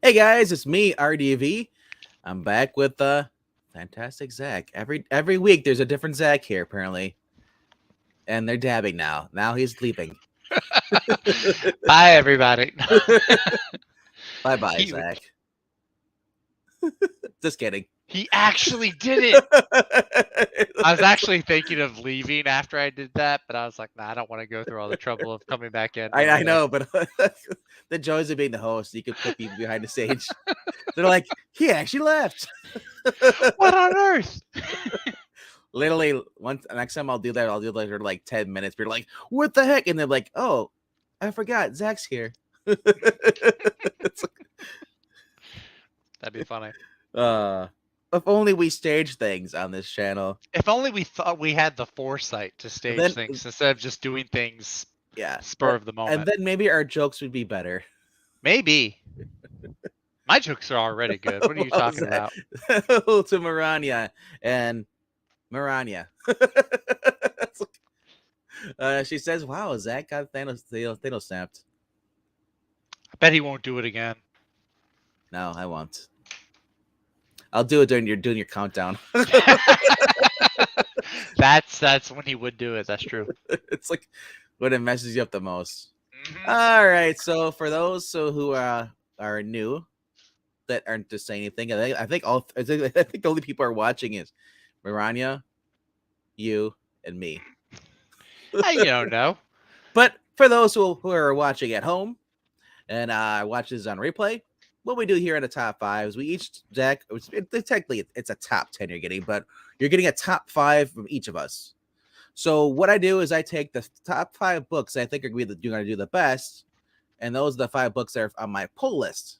Hey guys, it's me, RDV. I'm back with fantastic Zach. Every week there's a different Zach here, apparently. And they're dabbing now. Now he's sleeping. Bye, everybody. Bye bye, he, Zach. Just kidding. he actually did it. I was actually thinking of leaving after I did that, but I was like, nah, I don't want to go through all the trouble of coming back in. I know, but the joys of being the host, you could put people behind the stage. They're like, he actually left. What on earth? Literally, next time I'll do that, I'll do like 10 minutes. You're like, what the heck? And they're like, oh, I forgot, Zach's here. That'd be funny. If only we stage things on this channel. If only we thought we had the foresight to stage things instead of just doing things spur of the moment. And then maybe our jokes would be better. Maybe. My jokes are already good. What are you talking about? To Marania and Marania. She says, wow, Zach got Thanos snapped. I bet he won't do it again. No, I won't. I'll do it during your countdown. That's when he would do it. That's true. It's like when it messes you up the most. Mm-hmm. All right. So for those who are new that aren't to say anything, I think the only people are watching is Marania, you, and me. You don't know. But for those who are watching at home and watch this on replay, what we do here in the top 5 is we each Zach. Technically, it's a top 10 you're getting, but you're getting a top 5 from each of us. So what I do is I take the top 5 books I think are going to do the best, and those are the 5 books that are on my pull list.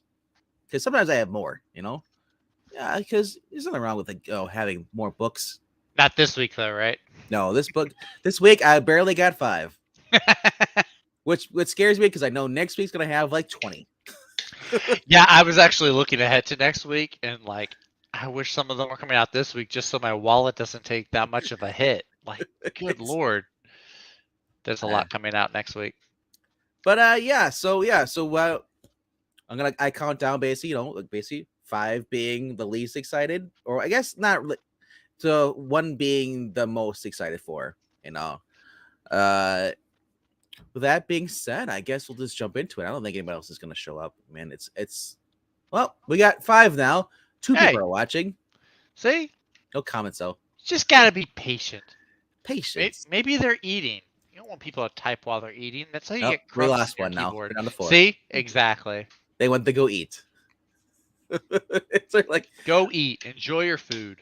Because sometimes I have more, Yeah, because there's nothing wrong with having more books. Not this week though, right? No, this week I barely got 5, which scares me because I know next week's gonna have like 20. Yeah, I was actually looking ahead to next week, and like, I wish some of them were coming out this week just so my wallet doesn't take that much of a hit. Like, good lord, there's a lot coming out next week. But so I count down basically 5 being the least excited, or I guess not. So 1 being the most excited for, With that being said, I guess we'll just jump into it. I don't think anybody else is going to show up, man. Well, we got 5 now. 2 people are watching. See? No comments though. Just gotta be patient. Patience. Maybe they're eating. You don't want people to type while they're eating. That's how you get we crumbs lost in your one now. keyboard. On the floor. See? Exactly. They went to go eat. It's like, go eat. Enjoy your food.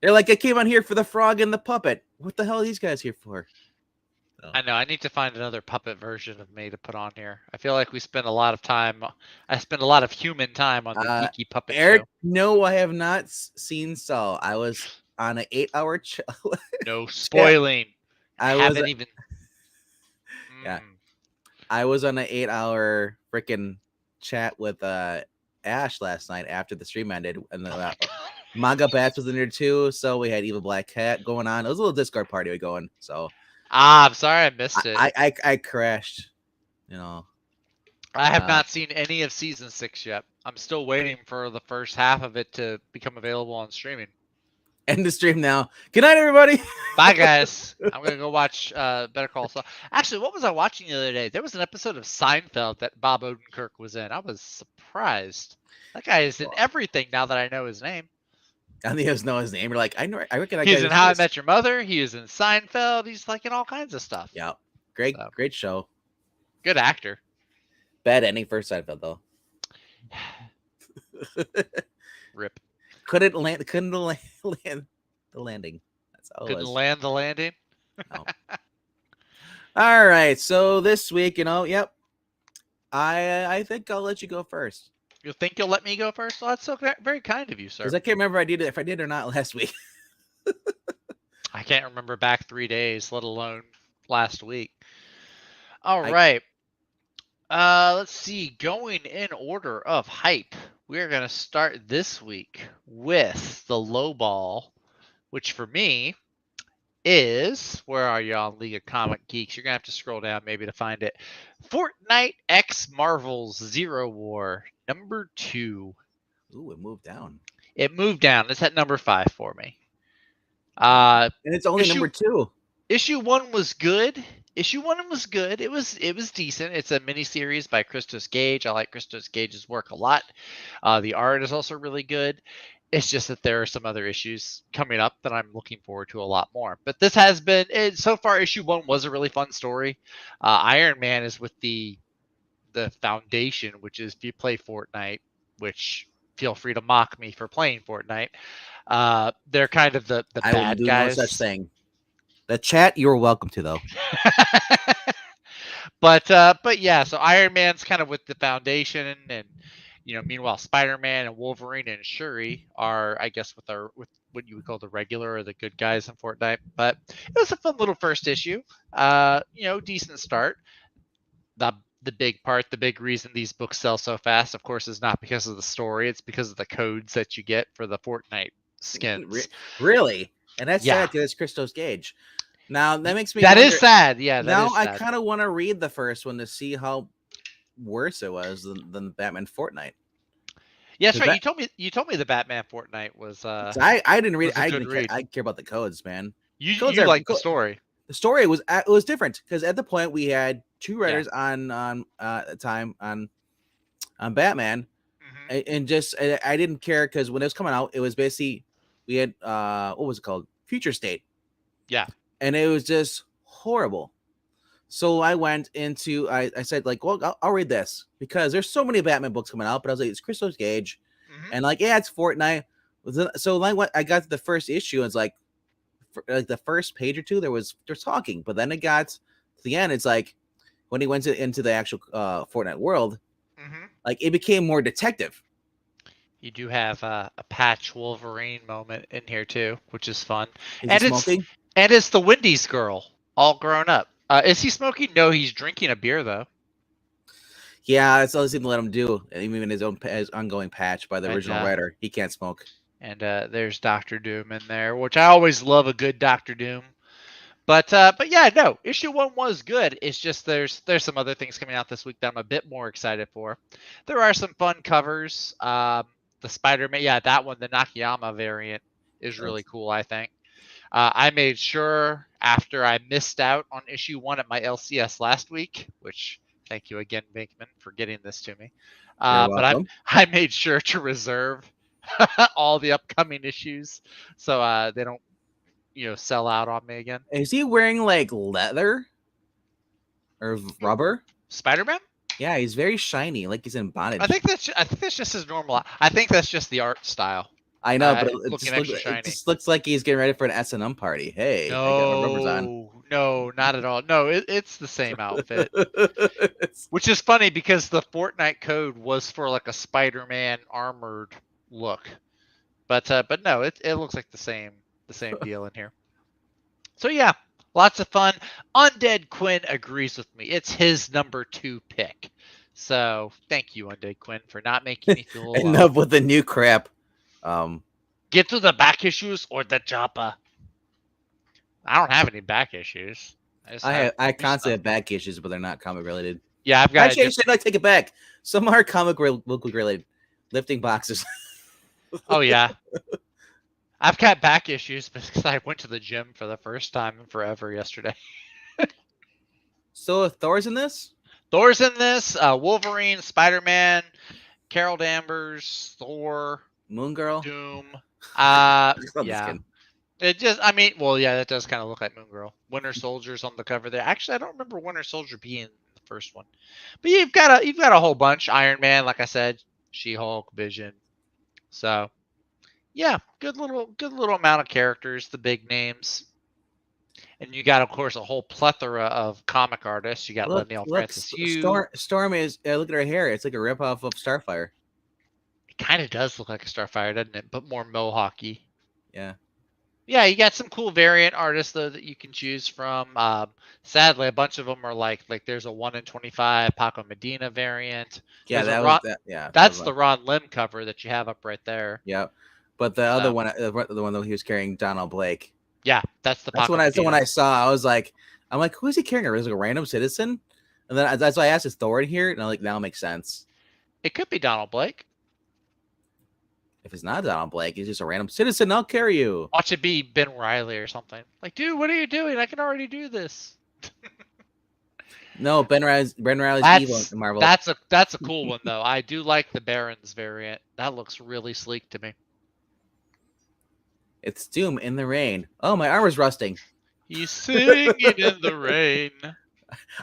They're like, I came on here for the frog and the puppet. What the hell are these guys here for? I know. I need to find another puppet version of me to put on here. I feel like we spend a lot of time. I spend a lot of human time on the geeky puppet Eric, show. No, I have not seen Saul. I was on an 8-hour no spoiling. Yeah, I was on an 8-hour freaking chat with Ash last night after the stream ended, and Manga Bats was in there too. So we had Evil Black Cat going on. It was a little Discord party going. So I'm sorry I missed it. I crashed. I have not seen any of season 6 yet. I'm still waiting for the first half of it to become available on streaming. End the stream now. Good night, everybody. Bye, guys. I'm going to go watch Better Call Saul. Actually, what was I watching the other day? There was an episode of Seinfeld that Bob Odenkirk was in. I was surprised. That guy is in everything now that I know his name. I think I know his name. You're like, I reckon I He's in How I Met Your Mother. He is in Seinfeld. He's like in all kinds of stuff. Yeah. Great show. Good actor. Bad ending for Seinfeld, though. Rip. Couldn't land the landing. That's all. Couldn't land the landing. No. All right. So this week, yep. I think I'll let you go first. You think you'll let me go first? Well, that's so very kind of you, sir. Because I can't remember if I did or not last week. I can't remember back 3 days, let alone last week. All right. Let's see. Going in order of hype, we're going to start this week with the low ball, which for me is, where are you on League of Comic Geeks? You're going to have to scroll down maybe to find it. Fortnite X Marvel's Zero War, number 2. Ooh, it moved down. It moved down. It's at number 5 for me. And it's only issue- number 2. Issue 1 was good. Issue 1 was good. It was decent. It's a miniseries by Christos Gage. I like Christos Gage's work a lot. The art is also really good. It's just that there are some other issues coming up that I'm looking forward to a lot more. But this has been, so far, issue 1 was a really fun story. Iron Man is with the Foundation, which is, if you play Fortnite, which feel free to mock me for playing Fortnite, they're kind of the I bad will do guys. no such thing. The chat, you're welcome to, though. But yeah, so Iron Man's kind of with the Foundation, and meanwhile Spider-Man and Wolverine and Shuri are, I guess, with what you would call the regular or the good guys in Fortnite. But it was a fun little first issue. Decent start. The big reason these books sell so fast, of course, is not because of the story. It's because of the codes that you get for the Fortnite skins. Really? And that's Yeah. sad because it's Christos Gage. Now that makes me. That wonder, is sad. Yeah. Now I kind of want to read the first one to see how worse it was than Batman Fortnite. Yeah, that's right. You told me the Batman Fortnite was. I didn't read. I didn't read. I care about the codes, man. You like the story. The story was different because at the point we had 2 writers on at the time on Batman, and just I didn't care because when it was coming out, it was basically we had what was it called, Future State. Yeah, and it was just horrible. So I went into I said, like, well, I'll read this because there's so many Batman books coming out, but I was like, it's Christos Gage, and like, yeah, it's Fortnite. So I got to the first issue, and it's like the first page or two they're talking, but then it got to the end. It's like when he went into the actual Fortnite world, like it became more detective. You do have a Patch Wolverine moment in here too, which is fun. Is he smoking? And it's the Wendy's girl, all grown up. Is he smoking? No, he's drinking a beer though. Yeah, that's all they seem to let him do. Even his ongoing patch by the original writer, he can't smoke. And there's Dr. Doom in there, which I always love a good Dr. Doom. But yeah, no, issue 1 was good. It's just there's some other things coming out this week that I'm a bit more excited for. There are some fun covers. The Spiderman, yeah, that one, the Nakayama variant is really cool, I think. I made sure after I missed out on issue 1 at my LCS last week, which thank you again, Bankman, for getting this to me. But I made sure to reserve all the upcoming issues so they don't sell out on me again. Is he wearing like leather or rubber? Spider-Man? Yeah, he's very shiny, like he's in bondage. I think that's just his normal. I think that's just the art style. I know, but it just looks like he's getting ready for an S&M party. Hey, no, I got my rubbers on. No, not at all. No, it's the same outfit. Which is funny because the Fortnite code was for like a Spider-Man armored look, but no, it looks like the same deal in here. So yeah, lots of fun. Undead Quinn agrees with me. It's his number 2 pick. So thank you, Undead Quinn, for not making me feel alone. Enough with the new crap. Get to the back issues or the Joppa. I don't have any back issues. I constantly have back issues, but they're not comic related. Yeah, I've got. Actually, I should not take it back. Some are comic book related. Lifting boxes. Oh yeah. I've got back issues because I went to the gym for the first time in forever yesterday. So Thor's in this? Thor's in this. Wolverine, Spider-Man, Carol Danvers, Thor, Moon Girl, Doom. Yeah. It just, I mean, well, yeah, that does kind of look like Moon Girl. Winter Soldier's on the cover there. Actually, I don't remember Winter Soldier being the first one, but you've got a whole bunch. Iron Man, like I said, She-Hulk, Vision. So, yeah, good little amount of characters, the big names, and you got, of course, a whole plethora of comic artists. You got Leinil Francis Yu. Storm is look at her hair. It's like a ripoff of Starfire. It kind of does look like a Starfire, doesn't it? But more mohawky. Yeah. Yeah, you got some cool variant artists though that you can choose from. Sadly, a bunch of them are like there's a 1 in 25 Paco Medina variant. Yeah, that's the Ron Lim cover that you have up right there. Yeah, but the other one, the one that he was carrying, Donald Blake. Yeah, that's the That's Paco when I saw. I'm like, who is he carrying? Is it a random citizen? And then that's why I asked, is Thor in here? And I'm like, now it makes sense. It could be Donald Blake. If it's not Donald Blake, he's just a random citizen. I'll carry you. Watch it be Ben Riley or something. Like, dude, what are you doing? I can already do this. No, Ben Riley's evil in Marvel. That's a cool one though. I do like the Barons variant. That looks really sleek to me. It's Doom in the rain. Oh, my armor's rusting. He's singing in the rain.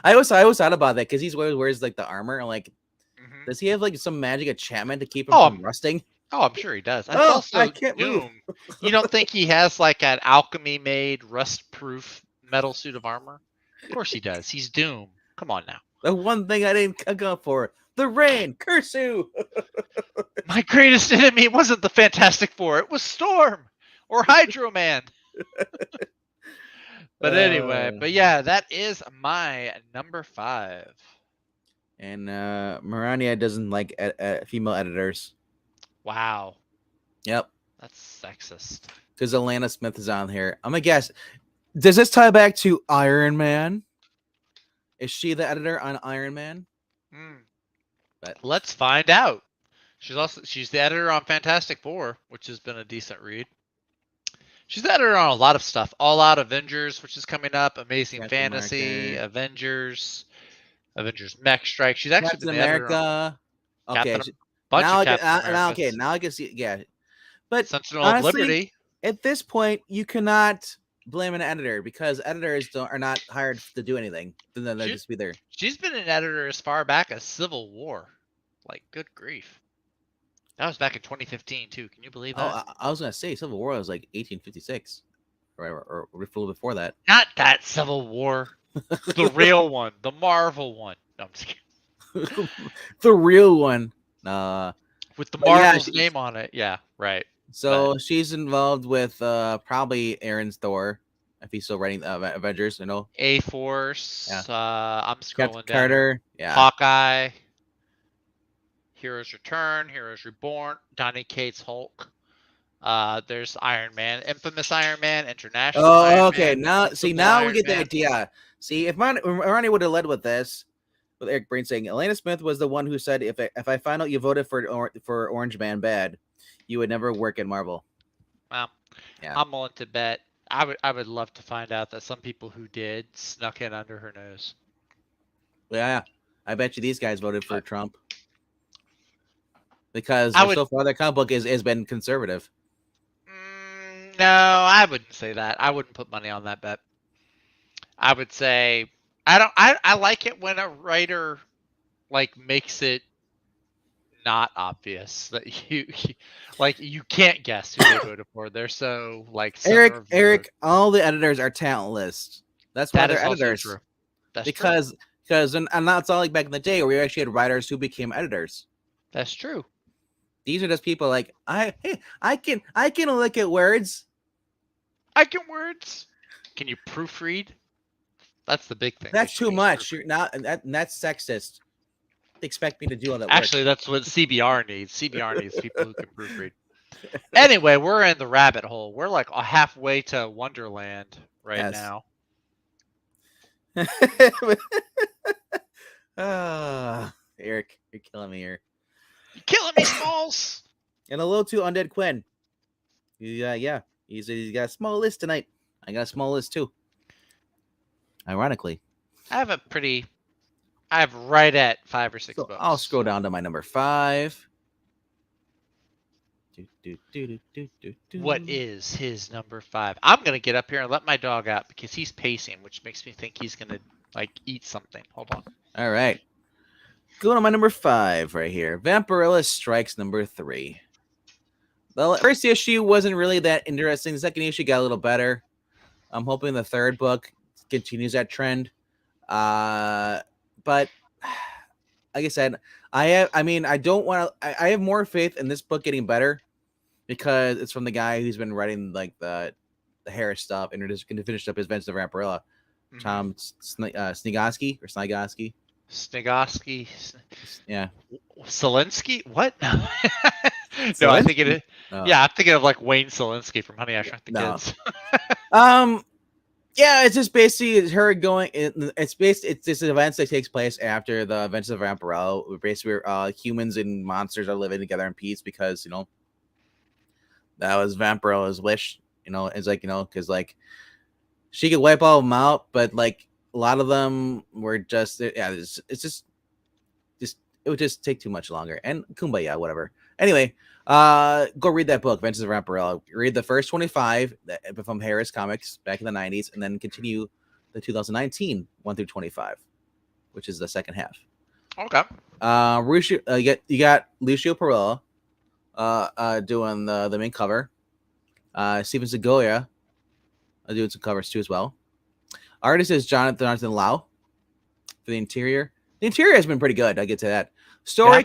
I always thought about that because he wears like the armor. I'm like, does he have like some magic enchantment to keep him from rusting? Oh, I'm sure he does. That's also I can't Doom. move. You don't think he has like an alchemy-made rust-proof metal suit of armor? Of course he does. He's Doom. Come on now. The one thing I didn't go for, the rain. Curse you. My greatest enemy wasn't the Fantastic Four. It was Storm or Hydro Man. But anyway, but yeah, that is my number 5. And Marania doesn't like female editors. Wow. Yep. That's sexist. Because Alana Smith is on here. I'm gonna guess. Does this tie back to Iron Man? Is she the editor on Iron Man? But let's find out. She's the editor on Fantastic Four, which has been a decent read. She's the editor on a lot of stuff. All Out Avengers, which is coming up. Amazing Captain Fantasy, America. Avengers Mech Strike. She's actually Captain been the editor America. on Okay. now I can see. Yeah. But Sentinel honestly, of Liberty. At this point, you cannot blame an editor because editors are not hired to do anything. Then they'll just be there. She's been an editor as far back as Civil War. Like, good grief. That was back in 2015 too. Can you believe that? Oh, I was gonna say Civil War was like 1856, or a little before that. Not that Civil War, the real one, the Marvel one. No, I'm just kidding. The real one. With the Marvel's name on it. Yeah, right. So she's involved with probably Aaron's Thor, if he's still writing Avengers. You know, A-Force. I'm scrolling down. Carter. Yeah. Hawkeye. Heroes Return, Heroes Reborn, Donny Cates Hulk. There's Iron Man, Infamous Iron Man, International. Iron okay. Man, Now we get the idea. See, if Ronnie would have led with this, with Eric Brain saying Elena Smith was the one who said, if I find out you voted for Orange Man bad, you would never work at Marvel. Well, yeah. I'm willing to bet. I would love to find out that some people who did snuck in under her nose. Yeah, I bet you these guys voted for Trump. Because so far the comic book has been conservative. No, I wouldn't say that. I wouldn't put money on that bet. I would say I like it when a writer like makes it not obvious that you can't guess who they voted for. They're so like Eric, all the editors are talentless. That's why they're editors. True. Because and that's all like back in the day where we actually had writers who became editors. That's true. These are just people like I can look at words. I can words. Can you proofread? That's the big thing. That's too much. You're not, and that's sexist. Expect me to do all that. Actually, that's what CBR needs. CBR needs people who can proofread. Anyway, we're in the rabbit hole. We're like halfway to Wonderland right now. Eric, you're killing me here. You're killing me, Smalls. And a little too Undead Quinn. Yeah. He's got a small list tonight. I got a small list too. Ironically. I have right at 5 or 6 books. I'll scroll down to my number 5. What is his number 5? I'm going to get up here and let my dog out because he's pacing, which makes me think he's going to like eat something. Hold on. All right. Going on my number 5 right here. Vampirella Strikes number 3. The first issue wasn't really that interesting. The second issue got a little better. I'm hoping the third book continues that trend. But like I said, I have more faith in this book getting better because it's from the guy who's been writing like the Harris stuff and just going to finish up his Adventures of Vampirella. Tom Snigoski. Yeah. Selensky? What? No, I think it is. Yeah, I'm thinking of like Wayne Selensky from Honey, I Shrunk the Kids. Yeah, it's just basically her going. It's this events that takes place after the Adventures of Vampirella. Basically, humans and monsters are living together in peace because that was Vampirella's wish. It's like because like she could wipe all of them out, but like a lot of them were just it's just it would just take too much longer. And kumbaya, whatever. Anyway, go read that book, Adventures of Vampirella. Read the first 25 from Harris Comics back in the 90s, and then continue the 2019 1 through 25, which is the second half. Okay. You got Lucio Perella doing the main cover. Steven Segovia doing some covers too as well. Artist is Jonathan Lau for the interior. The interior has been pretty good. I get to that. Story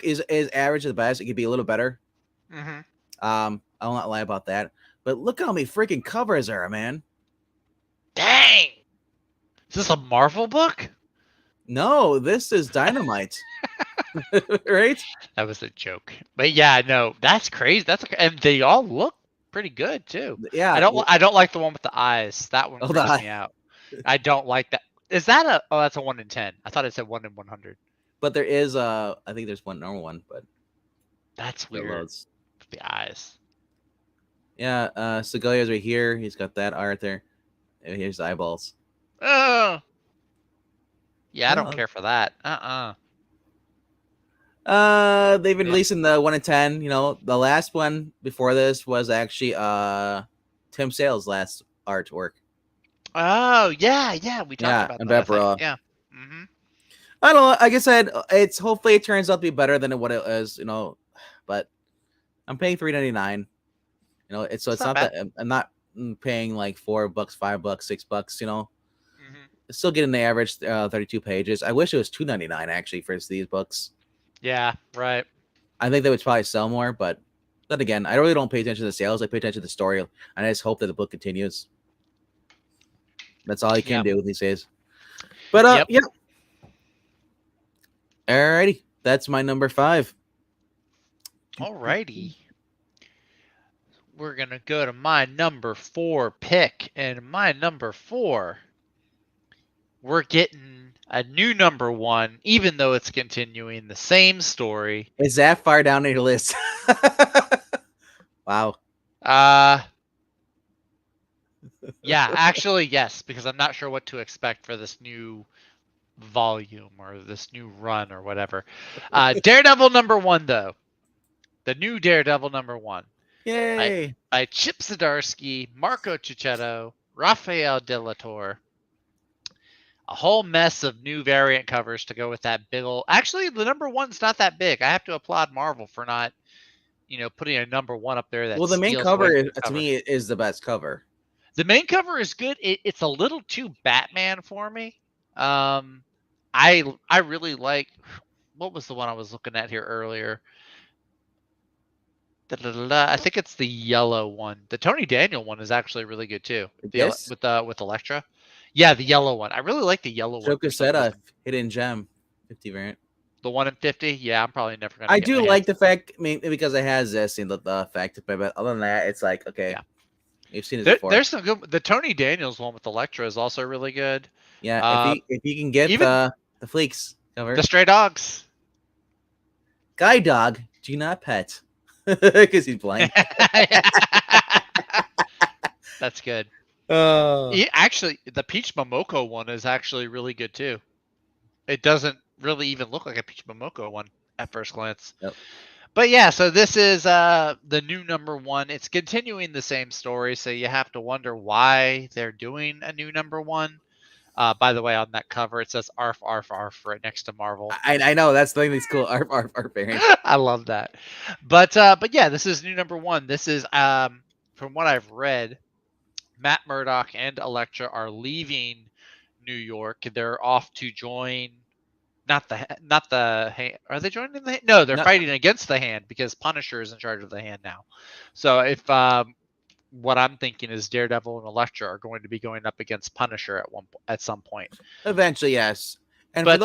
is average at the best. It could be a little better. Mm-hmm. I will not lie about that. But look how many freaking covers there are, man. Dang! Is this a Marvel book? No, this is Dynamite. Right? That was a joke. But yeah, no, that's crazy. And they all look pretty good too. Yeah. I don't like the one with the eyes. That one freaks me out. I don't like that. Is that that's a 1 in 10. I thought it said 1 in 100. But there is I think there's one normal one, but that's weird. With the eyes. Yeah, Segovia's right here. He's got that art there. And here's the eyeballs. Oh. Yeah, I don't care for that. They've been releasing the 1 in 10. The last one before this was actually Tim Sale's last artwork. Oh yeah, we talked about that. Yeah. Mm-hmm. I don't know. Like I said, hopefully it turns out to be better than what it is. But I'm paying $3.99. It's not that I'm not paying like $4, $5, $6. Mm-hmm. Still getting the average 32 pages. I wish it was $2.99 actually for these books. Yeah, right. I think they would probably sell more, but then again, I really don't pay attention to the sales. I pay attention to the story, and I just hope that the book continues. That's all you can do these days. But yeah. Alrighty, that's my number 5. Alrighty. We're gonna go to my number 4 pick, and my number 4, we're getting a new number 1, even though it's continuing the same story. Is that far down on your list? Wow. Yeah, actually, yes, because I'm not sure what to expect for this new volume or this new run or whatever. Daredevil number 1, though. The new Daredevil number 1. Yay! By Chip Zdarsky, Marco Cicchetto, Rafael De La Torre. A whole mess of new variant covers to go with that big old... Actually, the number 1's not that big. I have to applaud Marvel for not, putting a number 1 up there. Well, the main cover, to me, is the best cover. The main cover is good. It's a little too Batman for me. I really like... What was the one I was looking at here earlier? I think it's the yellow one. The Tony Daniel one is actually really good too. Yes? With Elektra. Yeah, the yellow one. I really like the yellow one. Joker said a hidden gem 50 variant. The 1 in 50? Yeah, I'm probably never gonna. I do like the fact, because it has this and the effect, but other than that, it's like okay. Yeah. You've seen it before. There's some good. The Tony Daniels one with Elektra is also really good. Yeah, if you can get the Fleeks cover, the Stray Dogs, Guy Dog, do not pet, because he's blind. That's good. Oh, actually, the Peach Momoko one is actually really good too. It doesn't really even look like a Peach Momoko one at first glance. Yep. But yeah, so this is the new number 1. It's continuing the same story, so you have to wonder why they're doing a new number 1. By the way, on that cover, it says ARF, ARF, ARF right next to Marvel. I know, that's the thing that's cool. ARF, ARF, ARF variant. I love that. But yeah, this is new number 1. This is, from what I've read, Matt Murdock and Elektra are leaving New York. They're off to join... Not the hand. Are they joining the hand? No, they're fighting against the hand because Punisher is in charge of the hand now. So if what I'm thinking is Daredevil and Elektra are going to be going up against Punisher at some point. Eventually, yes. And for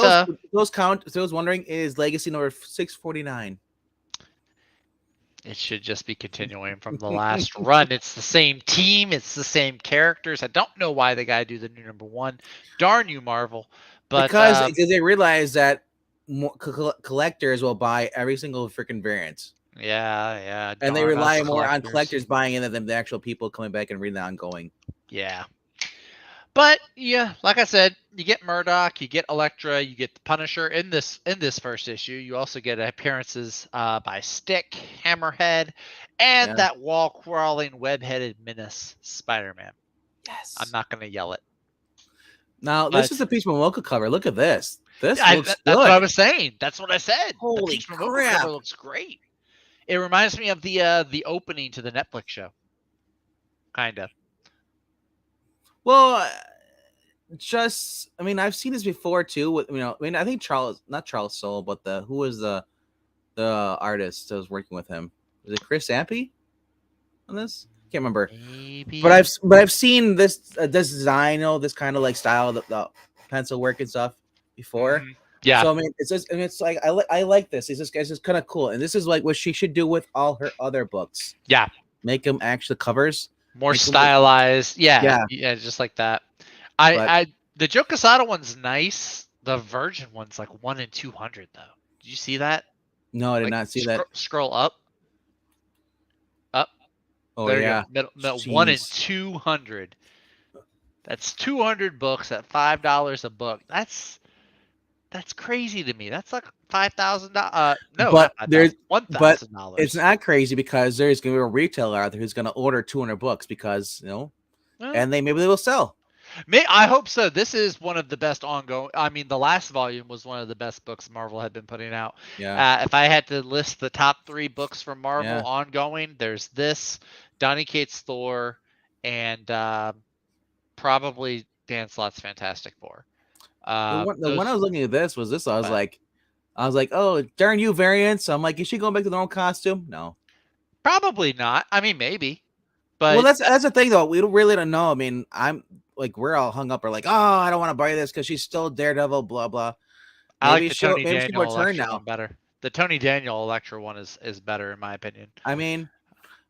those wondering, is Legacy number 649. It should just be continuing from the last run. It's the same team. It's the same characters. I don't know why they got to do the new number 1. Darn you, Marvel. But because they realize that collectors will buy every single freaking variant. Yeah. And they rely more on collectors buying in than the actual people coming back and reading the ongoing. Yeah. But yeah, like I said, you get Murdoch, you get Elektra, you get the Punisher in this first issue. You also get appearances by Stick, Hammerhead, and that wall crawling, web-headed menace, Spider-Man. Yes. I'm not gonna yell it. Now this is the Peach Momoko cover. Look at this. This looks good. That's what I was saying. That's what I said. Holy the Peach crap! Momoko cover looks great. It reminds me of the opening to the Netflix show. Kinda. Well, I mean, I've seen this before too. I think not Charles Soule, but who was the artist that was working with him? Was it Chris Ampe on this? Can't remember. Maybe. But I've seen this design, this kind of like style, the pencil work and stuff before. Mm-hmm. Yeah. So I mean, it's like I like this. It's just kind of cool, and this is like what she should do with all her other books. Yeah. Make them actually covers. More stylized. Yeah, just like that. The Joe Quesada one's nice. The Virgin one's like 1 in 200 though. Did you see that? No, I did not see that. Scroll up. Oh there yeah. You go. 1 in 200. That's 200 books at $5 a book. That's crazy to me. That's like $5,000. No, but there's $1,000. It's not crazy because there's going to be a retailer out there who's going to order 200 books because and maybe they will sell. I hope so. This is one of the best ongoing. I mean, the last volume was one of the best books Marvel had been putting out. Yeah. If I had to list the top 3 books from Marvel ongoing, there's this, Donny Cates' Thor, and probably Dan Slott's Fantastic Four. The one I was looking at this was this. I was like, oh, darn you, variants. I'm like, is she going back to the normal costume? No, probably not. I mean, maybe. But well, that's the thing though. We really don't know. I mean, we're all hung up. We're like, oh, I don't want to buy this because she's still Daredevil. Blah blah. I like the Tony Daniel Elektra one better. The Tony Daniel Elektra one is better in my opinion. I mean,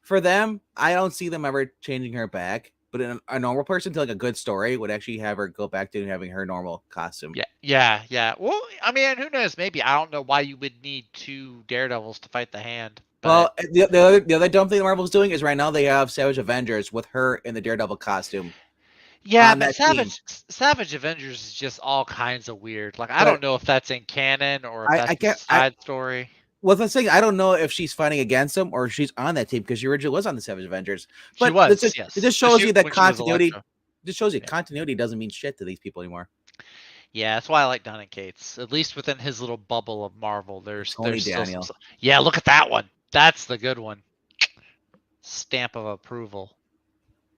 for them, I don't see them ever changing her back. But a normal person to like a good story would actually have her go back to having her normal costume. Yeah. Well, I mean, who knows? Maybe. I don't know why you would need 2 Daredevils to fight the Hand. But... Well, the other dumb thing Marvel's doing is right now they have Savage Avengers with her in the Daredevil costume. Yeah, but Savage Avengers is just all kinds of weird. Like, I don't know if that's in canon or if that's a side story. Well, the thing, I don't know if she's fighting against them or she's on that team because she originally was on the Savage Avengers. But she was, yes. It just shows you that continuity. Just shows you continuity doesn't mean shit to these people anymore. Yeah, that's why I like Donny Cates. At least within his little bubble of Marvel, there's Daniel. Yeah, look at that one. That's the good one. Stamp of approval.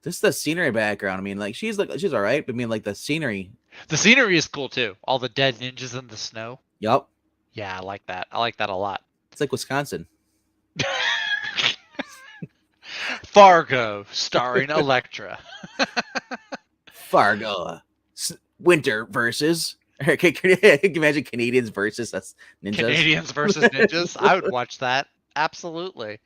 This is the scenery background. I mean, like she's all right, but I mean, like the scenery. The scenery is cool too. All the dead ninjas in the snow. Yep. Yeah, I like that. I like that a lot. It's like Wisconsin. Fargo, starring Elektra. Fargo, winter versus. Can you imagine Canadians versus us ninjas? Canadians versus ninjas. I would watch that. Absolutely.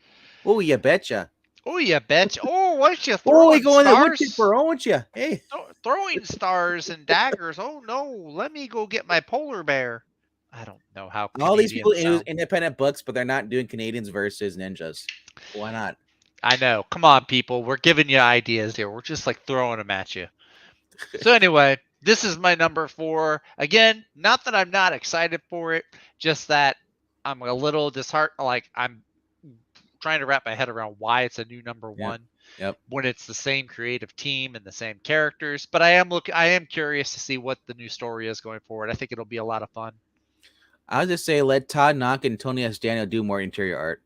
Oh, you betcha. Oh, you betcha. Oh, what you throwing stars? Aren't you? Hey, throwing stars and daggers. Oh no, let me go get my polar bear. I don't know how. All these people use independent books, but they're not doing Canadians versus ninjas. Why not? I know. Come on, people. We're giving you ideas here. We're just like throwing them at you. So anyway, this is my number 4. Again, not that I'm not excited for it, just that I'm a little disheartened. Like I'm trying to wrap my head around why it's a new number 1. Yep. When it's the same creative team and the same characters. But I am curious to see what the new story is going forward. I think it'll be a lot of fun. I'll just say let Todd Knock and Tony S. Daniel do more interior art.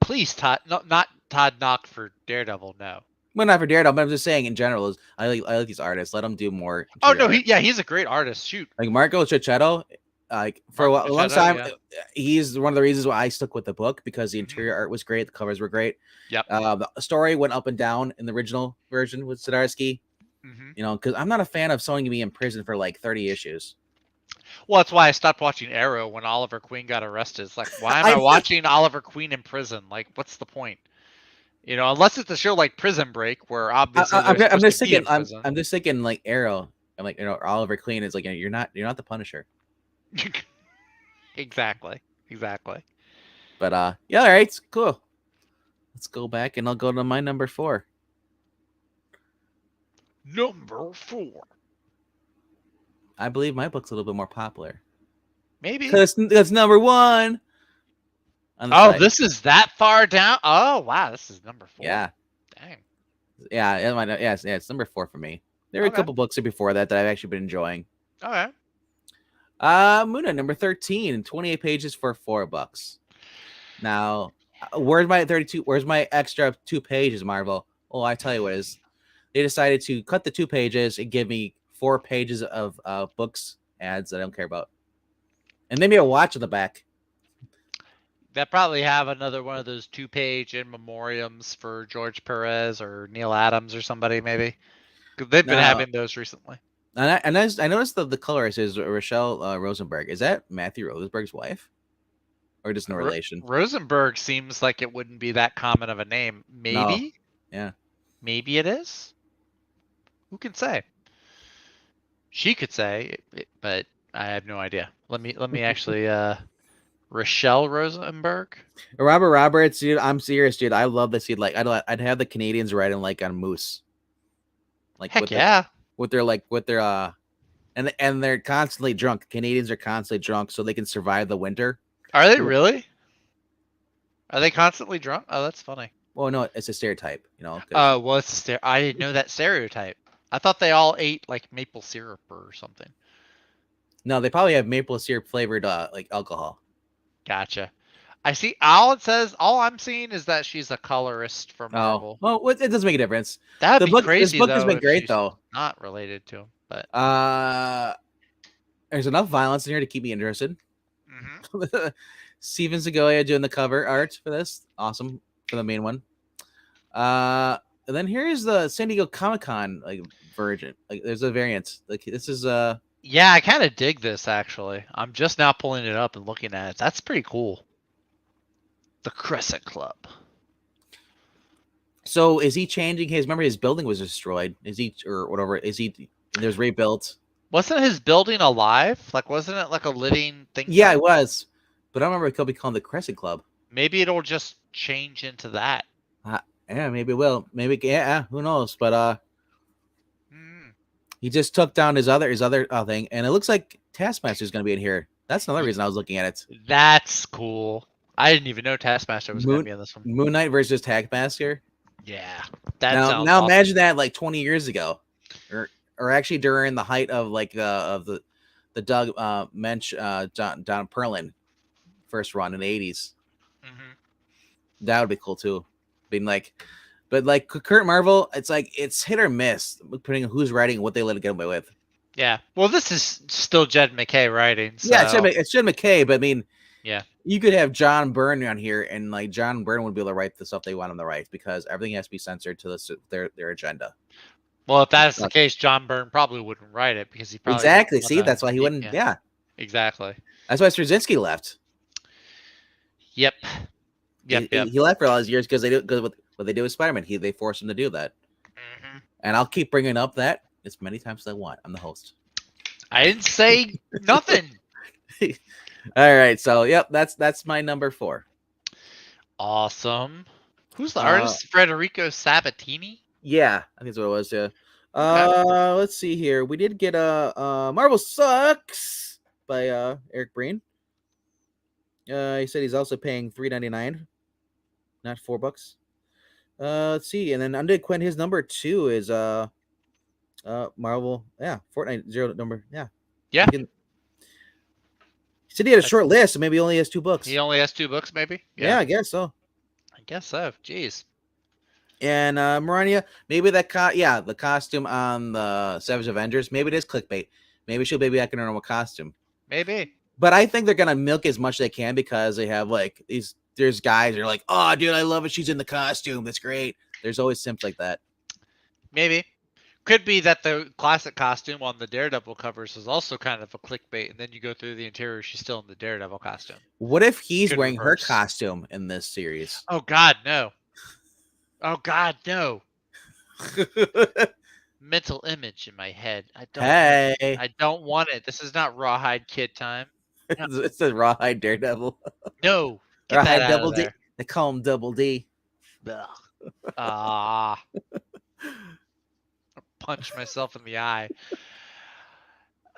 Please, Todd. No, not Todd Knock for Daredevil. No. Well, not for Daredevil, but I'm just saying in general. I like these artists. Let them do more. Oh no, he's a great artist. Shoot. Like Marco Cicchetto, like for a long time, he's one of the reasons why I stuck with the book because the interior art was great, the covers were great. Yep. The story went up and down in the original version with Zdarsky. Mm-hmm. You know, because I'm not a fan of someone to be in prison for like 30 issues. Well, that's why I stopped watching Arrow when Oliver Queen got arrested. It's like, why am I I watching Oliver Queen in prison? Like, what's the point? Unless it's a show like Prison Break, where obviously they're I'm supposed to just be thinking in prison. I'm just thinking like Arrow. I'm like Oliver Queen is like you're not the Punisher. Exactly. But yeah, all right, cool. Let's go back and I'll go to my number 4. Number 4. I believe my book's a little bit more popular. Maybe. Because that's number 1. Oh, this is that far down? Oh, wow. This is number 4. Yeah. Dang. Yeah, it's number 4 for me. There were a couple books before that I've actually been enjoying. Okay. Moon Knight, number 13, 28 pages for $4. Now, where's my 32? Where's my extra 2 pages, Marvel? Oh, I tell you what is. They decided to cut the 2 pages and give me 4 pages of books ads that I don't care about, and maybe a watch on the back. They'll probably have another one of those 2-page in memoriams for George Perez or Neil Adams or somebody, maybe. They've been having those recently. And I noticed the colorist is Rochelle Rosenberg. Is that Matthew Rosenberg's wife? Or just no relation? Rosenberg seems like it wouldn't be that common of a name. Maybe? No. Yeah. Maybe it is? Who can say? She could say, but I have no idea. Let me actually Rochelle Rosenberg. Robert Roberts, dude. I'm serious, dude. I love this. Like I'd have the Canadians writing like on Moose. Like heck yeah. With their and they're constantly drunk. Canadians are constantly drunk so they can survive the winter. Are they really? Are they constantly drunk? Oh, that's funny. Well, no, it's a stereotype, well, it's I didn't know that stereotype. I thought they all ate like maple syrup or something. No, they probably have maple syrup flavored like alcohol. Gotcha. I see. All I'm seeing is that she's a colorist for Marvel. Oh, well, it doesn't make a difference. That'd be crazy. This book has been great though. Not related to him, but there's enough violence in here to keep me interested. Mm-hmm. Steven Seagal doing the cover art for this, awesome for the main one. And then here's the San Diego Comic-Con like version. Like there's a variant. Like this is yeah, I kind of dig this actually. I'm just now pulling it up and looking at it. That's pretty cool. The Crescent Club. So is he changing his? Remember, his building was destroyed. Is he or whatever? Is he? There's rebuilt. Wasn't his building alive? Like, wasn't it like a living thing? Yeah, it was. But I remember it could be called the Crescent Club. Maybe it'll just change into that. Yeah, maybe it will. Maybe yeah. Who knows? But he just took down his other thing, and it looks like Taskmaster's going to be in here. That's another reason I was looking at it. That's cool. I didn't even know Taskmaster was going to be in this one. Moon Knight versus Taskmaster. Yeah, now awesome. Imagine that like 20 years ago, or actually during the height of like the Doug Mensch Don Perlin first run in the 80s. Mm-hmm. That would be cool too. Being like, but like current Marvel, it's like it's hit or miss depending on who's writing and what they let it get away with. Yeah, well, this is still Jed McKay writing. So. Yeah, it's Jed McKay, but I mean, yeah, you could have John Byrne on here, and like John Byrne would be able to write the stuff they want him to write because everything has to be censored to their agenda. Well, if that's the case, John Byrne probably wouldn't write it because he probably exactly. See, that's why he wouldn't. Yeah, exactly. That's why Straczynski left. Yep. He left for all those years because what they do with Spiderman. They forced him to do that. Mm-hmm. And I'll keep bringing up that as many times as I want. I'm the host. I didn't say nothing. All right, so yep, that's my number 4. Awesome. Who's the artist? Federico Sabatini? Yeah, I think that's what it was. Yeah. Okay. Let's see here. We did get Marvel Sucks by Eric Breen. He said he's also paying $3.99, not $4. Let's see, and then under Quinn, his number 2 is Marvel. Yeah, Fortnite 0 number. Yeah. He said he had a short list, so maybe he only has 2 books. He only has 2 books, maybe? Yeah, I guess so. Jeez. And Marania, maybe the costume on the Savage Avengers, maybe it is clickbait. Maybe she'll be back in her normal costume. Maybe. But I think they're gonna milk as much as they can because they have like there's guys that are like, oh dude, I love it. She's in the costume. That's great. There's always simps like that. Maybe. Could be that the classic costume on the Daredevil covers is also kind of a clickbait, and then you go through the interior, she's still in the Daredevil costume. What if he's Could wearing her reverse. costume in this series? Oh God, no! Oh God, no! Mental image in my head. I don't. Want it. Hey, I don't want it. This is not Rawhide Kid time. No, it's the Rawhide Daredevil. no. Get that Rawhide out Double of D. there. They call him Double D. Ugh. Ah. Punch myself in the eye.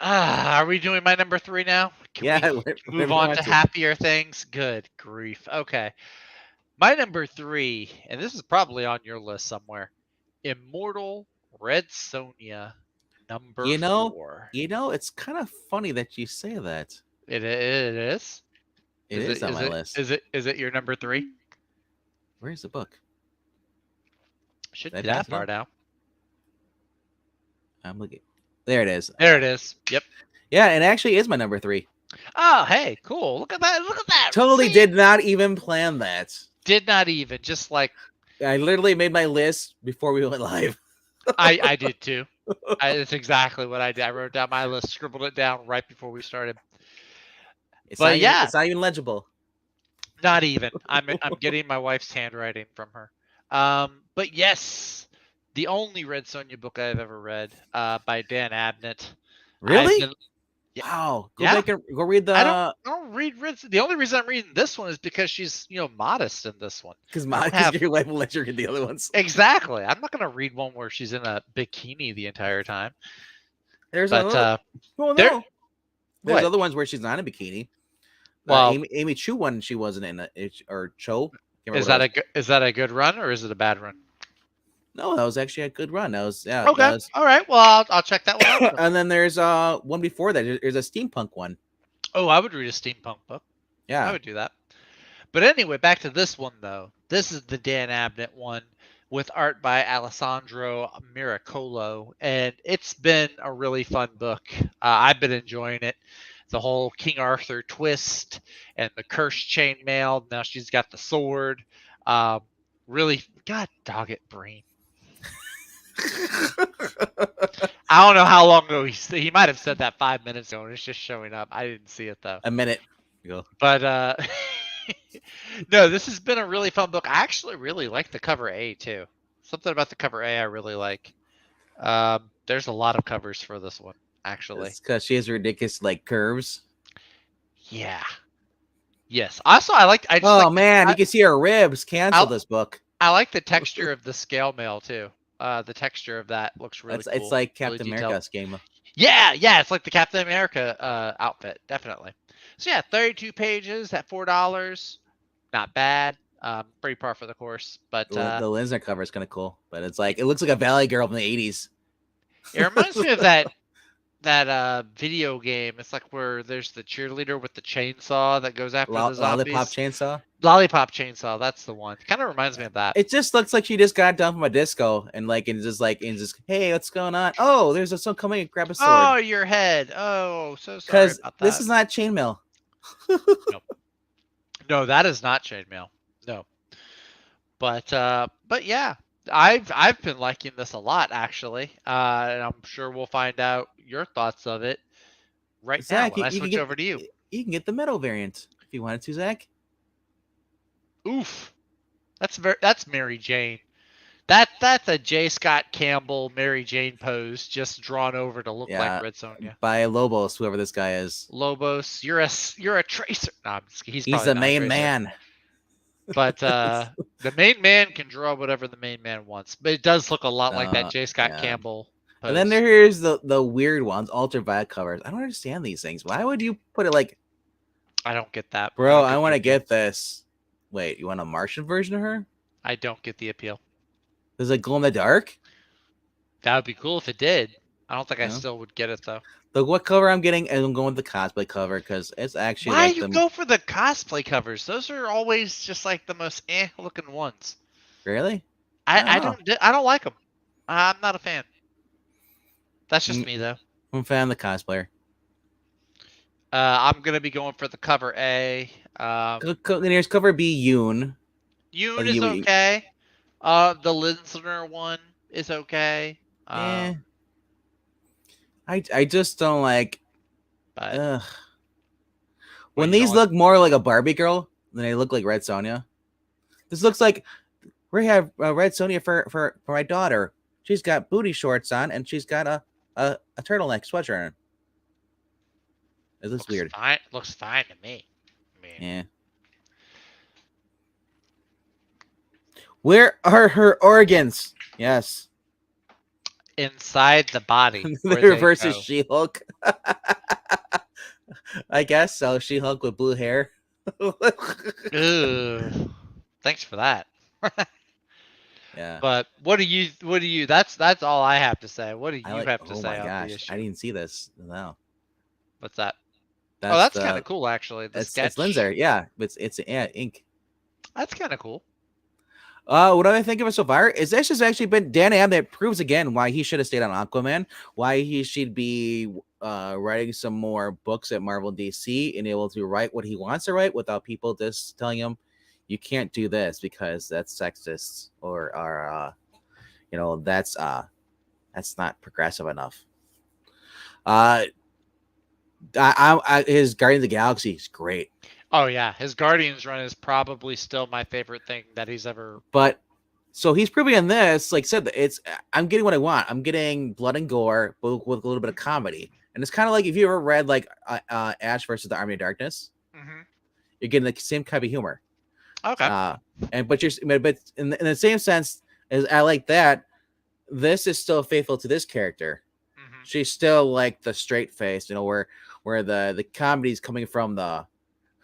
Are we doing my number 3 now? Can we move on to happier things? Good grief. Okay. My number 3, and this is probably on your list somewhere. Immortal Red Sonja, number 4. It's kind of funny that you say that. It is. It is on my list. Is it your number 3? Where's the book? Should be that far now. I'm looking. There it is. There it is. Yep. Yeah, it actually is my number 3. Oh, hey, cool. Look at that. Look at that. Totally did not even plan that. Did not even. Just like I literally made my list before we went live. I did too. That's exactly what I did. I wrote down my list, scribbled it down right before we started. It's not even legible. Not even. I'm getting my wife's handwriting from her. But yes, the only Red Sonja book I've ever read, by Dan Abnett. Really? Wow. Go read the. I don't read Red. The only reason I'm reading this one is because she's modest in this one. Because your wife will let you read the other ones. Exactly. I'm not gonna read one where she's in a bikini the entire time. There's other ones where she's not in a bikini. Well, Amy Chu one she wasn't in or Cho. Is that a good run or is it a bad run? No, that was actually a good run. That was okay. All right. Well, I'll check that one out. And then there's one before that. There's a steampunk one. Oh, I would read a steampunk book. Yeah, I would do that. But anyway, back to this one though. This is the Dan Abnett one with art by Alessandro Miracolo, and it's been a really fun book. I've been enjoying it. The whole King Arthur twist and the cursed chainmail. Now she's got the sword. Really, God dog it, Breen. I don't know how long ago he might have said that 5 minutes ago, and it's just showing up. I didn't see it though. A minute ago. But no, this has been a really fun book. I actually really like the cover A too. Something about the cover A I really like. There's a lot of covers for this one, actually. It's because she has ridiculous curves. Yeah. Yes. Also, you can see her ribs. Cancel this book. I like the texture of the scale mail too. The texture of that looks really cool. It's like Captain America's game. Yeah, it's like the Captain America outfit, definitely. So yeah, 32 pages at $4. Not bad. Pretty par for the course. But the Linsner cover is kind of cool. But it looks like a Valley Girl from the 80s. It reminds me of that video game. It's like where there's the cheerleader with the chainsaw that goes after the zombies. Lollipop chainsaw. That's the one. Kind of reminds me of that. It just looks like she just got done from a disco and just hey, what's going on? Oh, there's someone coming and grab a sword. Oh, your head. Oh, so sorry about that. This is not chainmail. No, that is not chainmail. No. But yeah. I've been liking this a lot, actually, and I'm sure we'll find out your thoughts of it now when I switch over to you. You can get the metal variant if you wanted to, Zach. Oof, that's Mary Jane. That's a J. Scott Campbell Mary Jane pose just drawn over to look like Red Sonja by Lobos, whoever this guy is. Lobos, you're a tracer. No, he's the main man. But the main man can draw whatever the main man wants. But it does look a lot like that J. Scott Campbell pose. And then here's the weird ones, ultraviolet covers. I don't understand these things. Why would you put it like... I don't get that. Bro, I want to get this. Wait, you want a Martian version of her? I don't get the appeal. Does it glow in the dark? That would be cool if it did. I don't think I still would get it, though. Look what cover I'm getting, and I'm going with the cosplay cover because it's actually. Why you go for the cosplay covers? Those are always just like the most looking ones. Really? I don't like them. I'm not a fan. That's just me though. I'm a fan of the cosplayer. I'm gonna be going for the cover A. Here's cover B. Yoon. Yoon is okay. The Linsner one is okay. Eh, Um, I just don't like. but Ugh. what When you don't these like? look more like a Barbie girl than they look like Red Sonja. This looks like we have Red Sonja for my daughter. She's got booty shorts on and she's got a turtleneck sweatshirt on. It looks Looks weird. fine. Looks fine to me. I mean, Yeah. Where are her organs? Yes. inside the body, where The they reverse is go. She-Hulk. I guess so. She-Hulk with blue hair. Ugh. Thanks for that. Yeah. But what do you? That's all I have to say. What do I you like. have to Oh say my on the gosh, I issue? didn't see this. No, What's that? Oh, that's that's kind of the. cool, actually. The It's sketch. Lindsay. Yeah, it's yeah ink. That's kind of cool. What do I think of it so far? Is this has actually been Dan Am that proves again why he should have stayed on Aquaman, why he should be writing some more books at Marvel DC and able to write what he wants to write without people just telling him you can't do this because that's sexist or that's not progressive enough. His Guardian of the Galaxy is great. Oh yeah, his Guardians run is probably still my favorite thing that he's ever. But so he's proving in this, like I said, I'm getting what I want. I'm getting blood and gore, but with a little bit of comedy. And it's kind of like if you ever read like Ash versus the Army of Darkness, Mm-hmm. you're getting the same kind of humor. Okay. But in the same sense as I like that, this is still faithful to this character. Mm-hmm. She's still like the straight face, where the comedy is coming from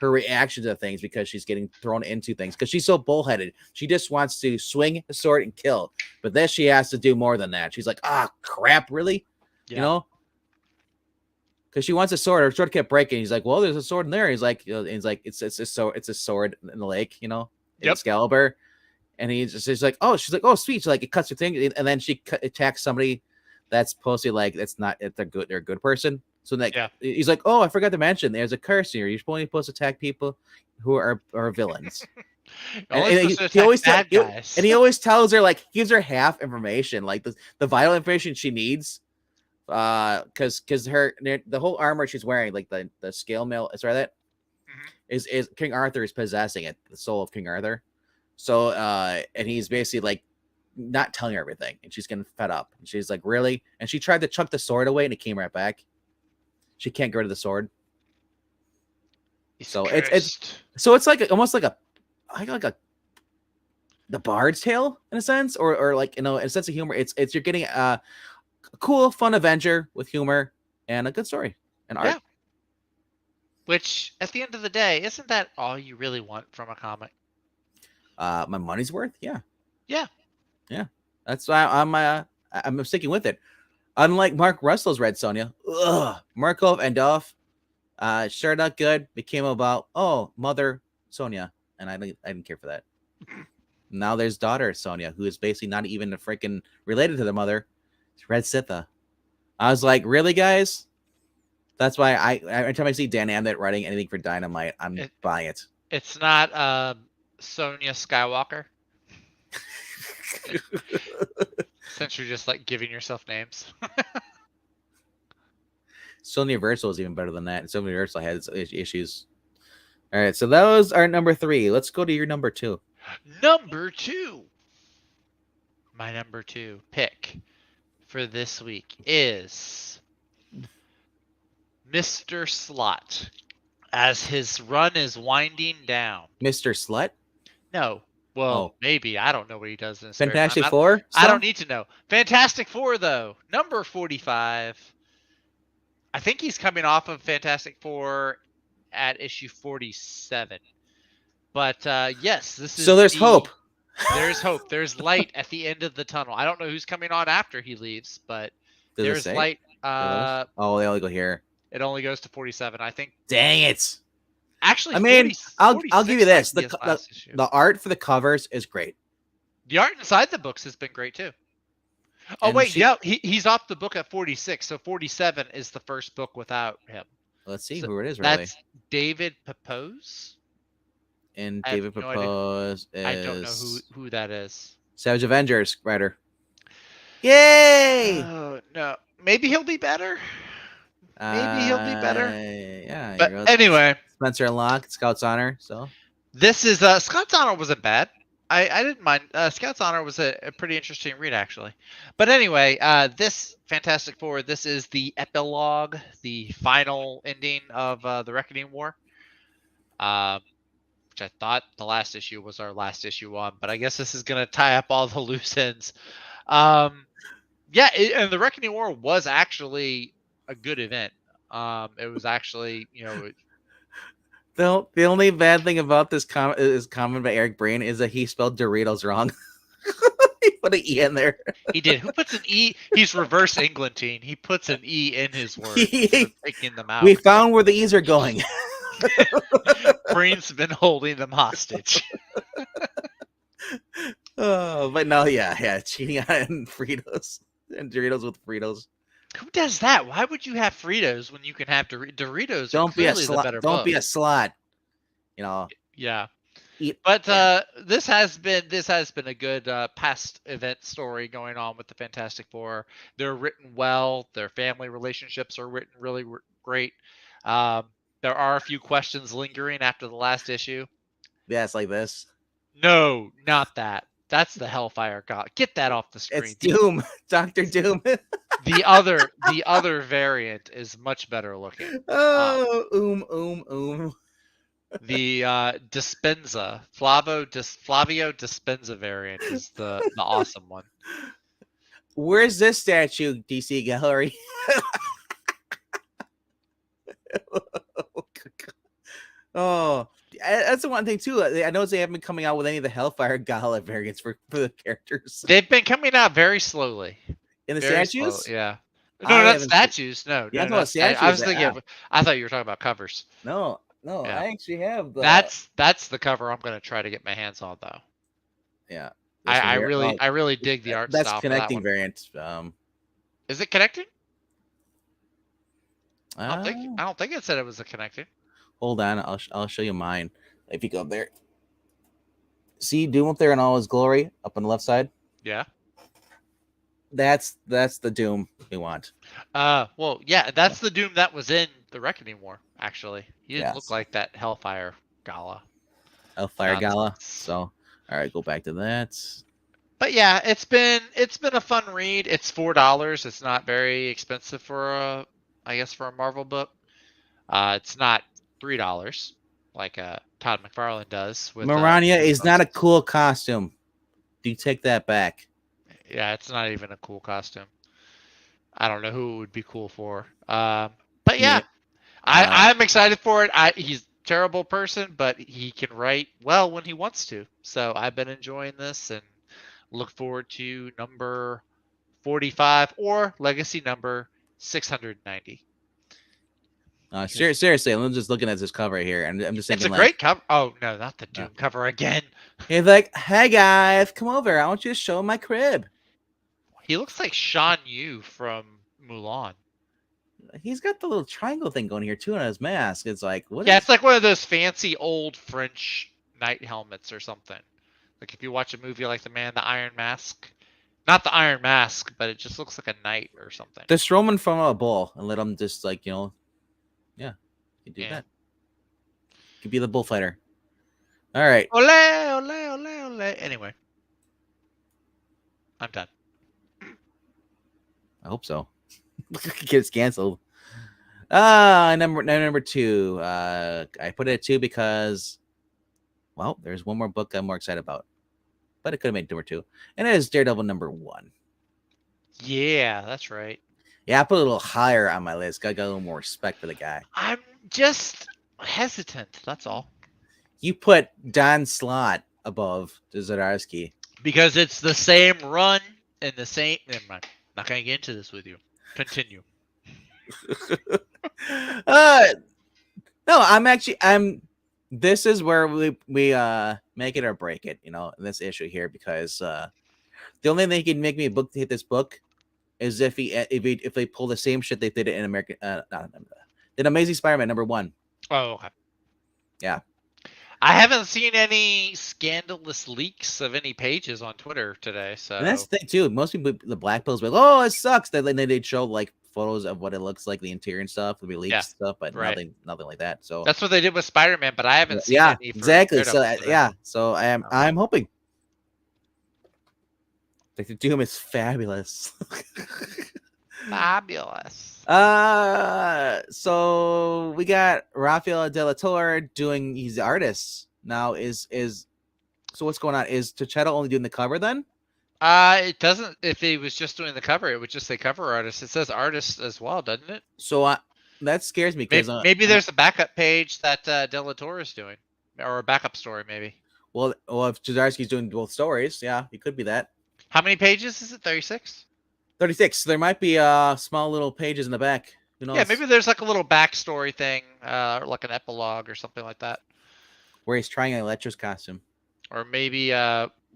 her reaction to things because she's getting thrown into things because she's so bullheaded. She just wants to swing a sword and kill, but then she has to do more than that. She's like, crap, really? Yeah. Because she wants a sword. Her sword kept breaking. He's like, well, there's a sword in there. He's like, it's a sword in the lake, in Excalibur. And she's like, oh, sweet. So like it cuts her thing, and then she attacks somebody that's supposed to like that's not they're a good person. So like he's like, oh, I forgot to mention there's a curse here. You're only supposed to attack people who are villains. and he always guys. and he always tells her like gives her half information, like the vital information she needs. Because the whole armor she's wearing, like the scale mail, that is King Arthur is possessing it, the soul of King Arthur. So and he's basically like not telling her everything, and she's getting fed up. And she's like, really? And she tried to chuck the sword away, and it came right back. She can't get rid of the sword. So it's like almost like the Bard's Tale in a sense, or like in a sense of humor. It's you're getting a cool, fun Avenger with humor and a good story and art. Yeah. Which at the end of the day, isn't that all you really want from a comic? My money's worth. Yeah. Yeah. That's why I'm sticking with it. Unlike Mark Russell's Red Sonja, Markov and Duff, sure not good. Became about mother Sonja, and I didn't care for that. Now there's daughter Sonja, who is basically not even freaking related to the mother. It's Red Sitha. I was like, really, guys? That's why every time I see Dan Amnett writing anything for Dynamite, I'm buying it. It's not Sonja Skywalker. Since you're just like giving yourself names. Sony Universal is even better than that. Sony Universal has issues. All right, so those are number 3. Let's go to your number 2. Number 2. My number 2 pick for this week is Mr. Slot, as his run is winding down. Mr. Slut? No. Well, maybe. I don't know what he does in his Fantastic Four? I don't need to know. Fantastic Four, though. Number 45. I think he's coming off of Fantastic Four at issue 47. But yes, this is. So there's hope. There's hope. There's light at the end of the tunnel. I don't know who's coming on after he leaves, but there's light. They only go here. It only goes to 47, I think. Dang it! Actually, I mean, I'll give you this: the art for the covers is great. The art inside the books has been great too. Oh wait, he's off the book at 46, so 47 is the first book without him. Let's see who it is. Really, that's David Pepose. And David Pepose is. I don't know who that is. Savage Avengers writer. Yay! Oh no, maybe he'll be better. Maybe he'll be better. Yeah, here But goes anyway, Spencer Locke, Scout's Honor. So this is Scott's Honor wasn't bad. I didn't mind. Scout's Honor was a pretty interesting read actually. But anyway, this Fantastic Four. This is the epilogue, the final ending of the Reckoning War. Which I thought the last issue was our last issue on, but I guess this is gonna tie up all the loose ends. Yeah, and the Reckoning War was actually a good event. It was actually, the only bad thing about this comment by Eric Brain is that he spelled Doritos wrong. He put an E in there. he did. Who puts an E? He's reverse Englanting. He puts an E in his words instead of taking them out. We found where the E's are going. Brain's been holding them hostage. Oh, but no, yeah, cheating on Fritos and Doritos with Fritos. Who does that? Why would you have Fritos when you can have Doritos? Don't be a slot. Don't be a slut. You know. Yeah. Eat, but this has been a good past event story going on with the Fantastic Four. They're written well. Their family relationships are written really great. There are a few questions lingering after the last issue. Yeah, it's like this. No, not that. That's the Hellfire God. Get that off the screen. It's Doom, Dr. Doom. the other variant is much better looking. Oh, The Dispenza, Flavio Dispenza variant is the awesome one. Where's this statue, DC Gallery? Oh, that's the one thing too. I noticed they haven't been coming out with any of the Hellfire Gala variants for the characters. They've been coming out very slowly. In the statues? Slow, yeah. No, not statues. No, yeah, no. Statues, I was thinking. I thought you were talking about covers. No, yeah. I actually have the. That's the cover I'm going to try to get my hands on though. Yeah. I really dig the art style. That's connecting variant. Is it connecting? I don't think it said it was a connecting. Hold on, I'll show you mine. If you go up there, see Doom up there in all his glory, up on the left side. Yeah, that's the Doom we want. Well, yeah, that's the Doom that was in the Reckoning War. Actually, he didn't look like that Hellfire Gala. Gala. So, all right, go back to that. But yeah, it's been a fun read. It's $4. It's not very expensive for a Marvel book. It's not $3 like Todd McFarlane does. With Marania is not a cool costume. Do you take that back? Yeah, it's not even a cool costume. I don't know who it would be cool for. But yeah, I'm excited for it. He's a terrible person, but he can write well when he wants to. So I've been enjoying this and look forward to number 45 or legacy number 690. Seriously, I'm just looking at this cover here, and I'm just thinking, it's a great cover. Oh no, not the Doom cover again. He's like, "Hey guys, come over. I want you to show my crib." He looks like Shan Yu from Mulan. He's got the little triangle thing going here too on his mask. It's like, what? Yeah, it's like one of those fancy old French knight helmets or something. Like if you watch a movie like the Iron Mask. Not the Iron Mask, but it just looks like a knight or something. Just throw him in front of a bull and let him just yeah, you do that. You could be the bullfighter. All right. Ole, ole, ole, ole. Anyway, I'm done. I hope so. Gets canceled. Number 2. I put it at 2 because, well, there's one more book I'm more excited about, but it could have made number 2, and it is Daredevil number 1. Yeah, that's right. Yeah, I put a little higher on my list. Got a little more respect for the guy. I'm just hesitant. That's all. You put Don Slott above Zdarsky because it's the same run and the same. Never mind. Not gonna get into this with you. Continue. No, I'm. This is where we make it or break it, in this issue here, because the only thing that can make me hit this book is if they pull the same shit they did in American, in Amazing Spider-Man number 1. Oh, okay. Yeah. I haven't seen any scandalous leaks of any pages on Twitter today. So And that's the thing too. Most people, the black pills, like, oh, it sucks. Then they'd show like photos of what it looks like, the interior and stuff, would be leaked stuff, but right. nothing like that. So That's what they did with Spider-Man, but I haven't seen yeah, any for exactly. So Daredevil today. yeah, so I'm hoping. Like the Doom is fabulous. Fabulous. So we got Rafael de la Torre doing. He's the artist now. So what's going on? Is T'Challa only doing the cover then? It doesn't. If he was just doing the cover, it would just say cover artist. It says artist as well, doesn't it? So that scares me because maybe there's a backup page that De La Torre is doing, or a backup story, maybe. Well, if Jazarski's doing both stories, yeah, it could be that. How many pages is it? 36. 36. So there might be small little pages in the back. Who knows? Yeah, maybe there's like a little backstory thing, or like an epilogue or something like that. Where he's trying Elektra's costume. Or maybe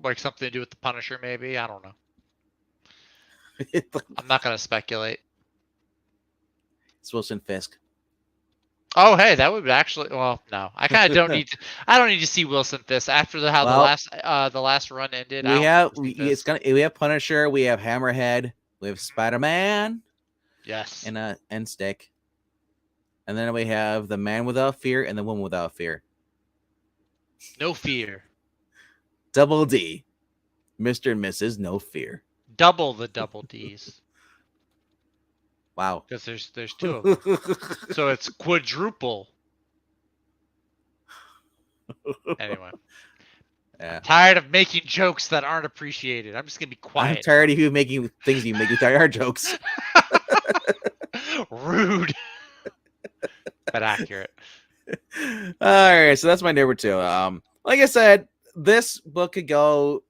like something to do with the Punisher, maybe. I don't know. I'm not gonna speculate. It's Wilson Fisk. Oh, hey, that would actually. Well, no, I kind of don't need to. I don't need to see Wilson Fisk after the last run ended. We have Punisher, we have Hammerhead, we have Spider-Man. Yes. And Stick. And then we have the Man Without Fear and the Woman Without Fear. No Fear. Double D. Mr. and Mrs. No Fear. Double the double D's. Wow. Because there's two of them. So it's quadruple. Anyway. Yeah. I'm tired of making jokes that aren't appreciated. I'm just going to be quiet. I'm tired of you making things you make you tired of jokes. Rude. But accurate. All right, so that's my number 2. Like I said, this book could go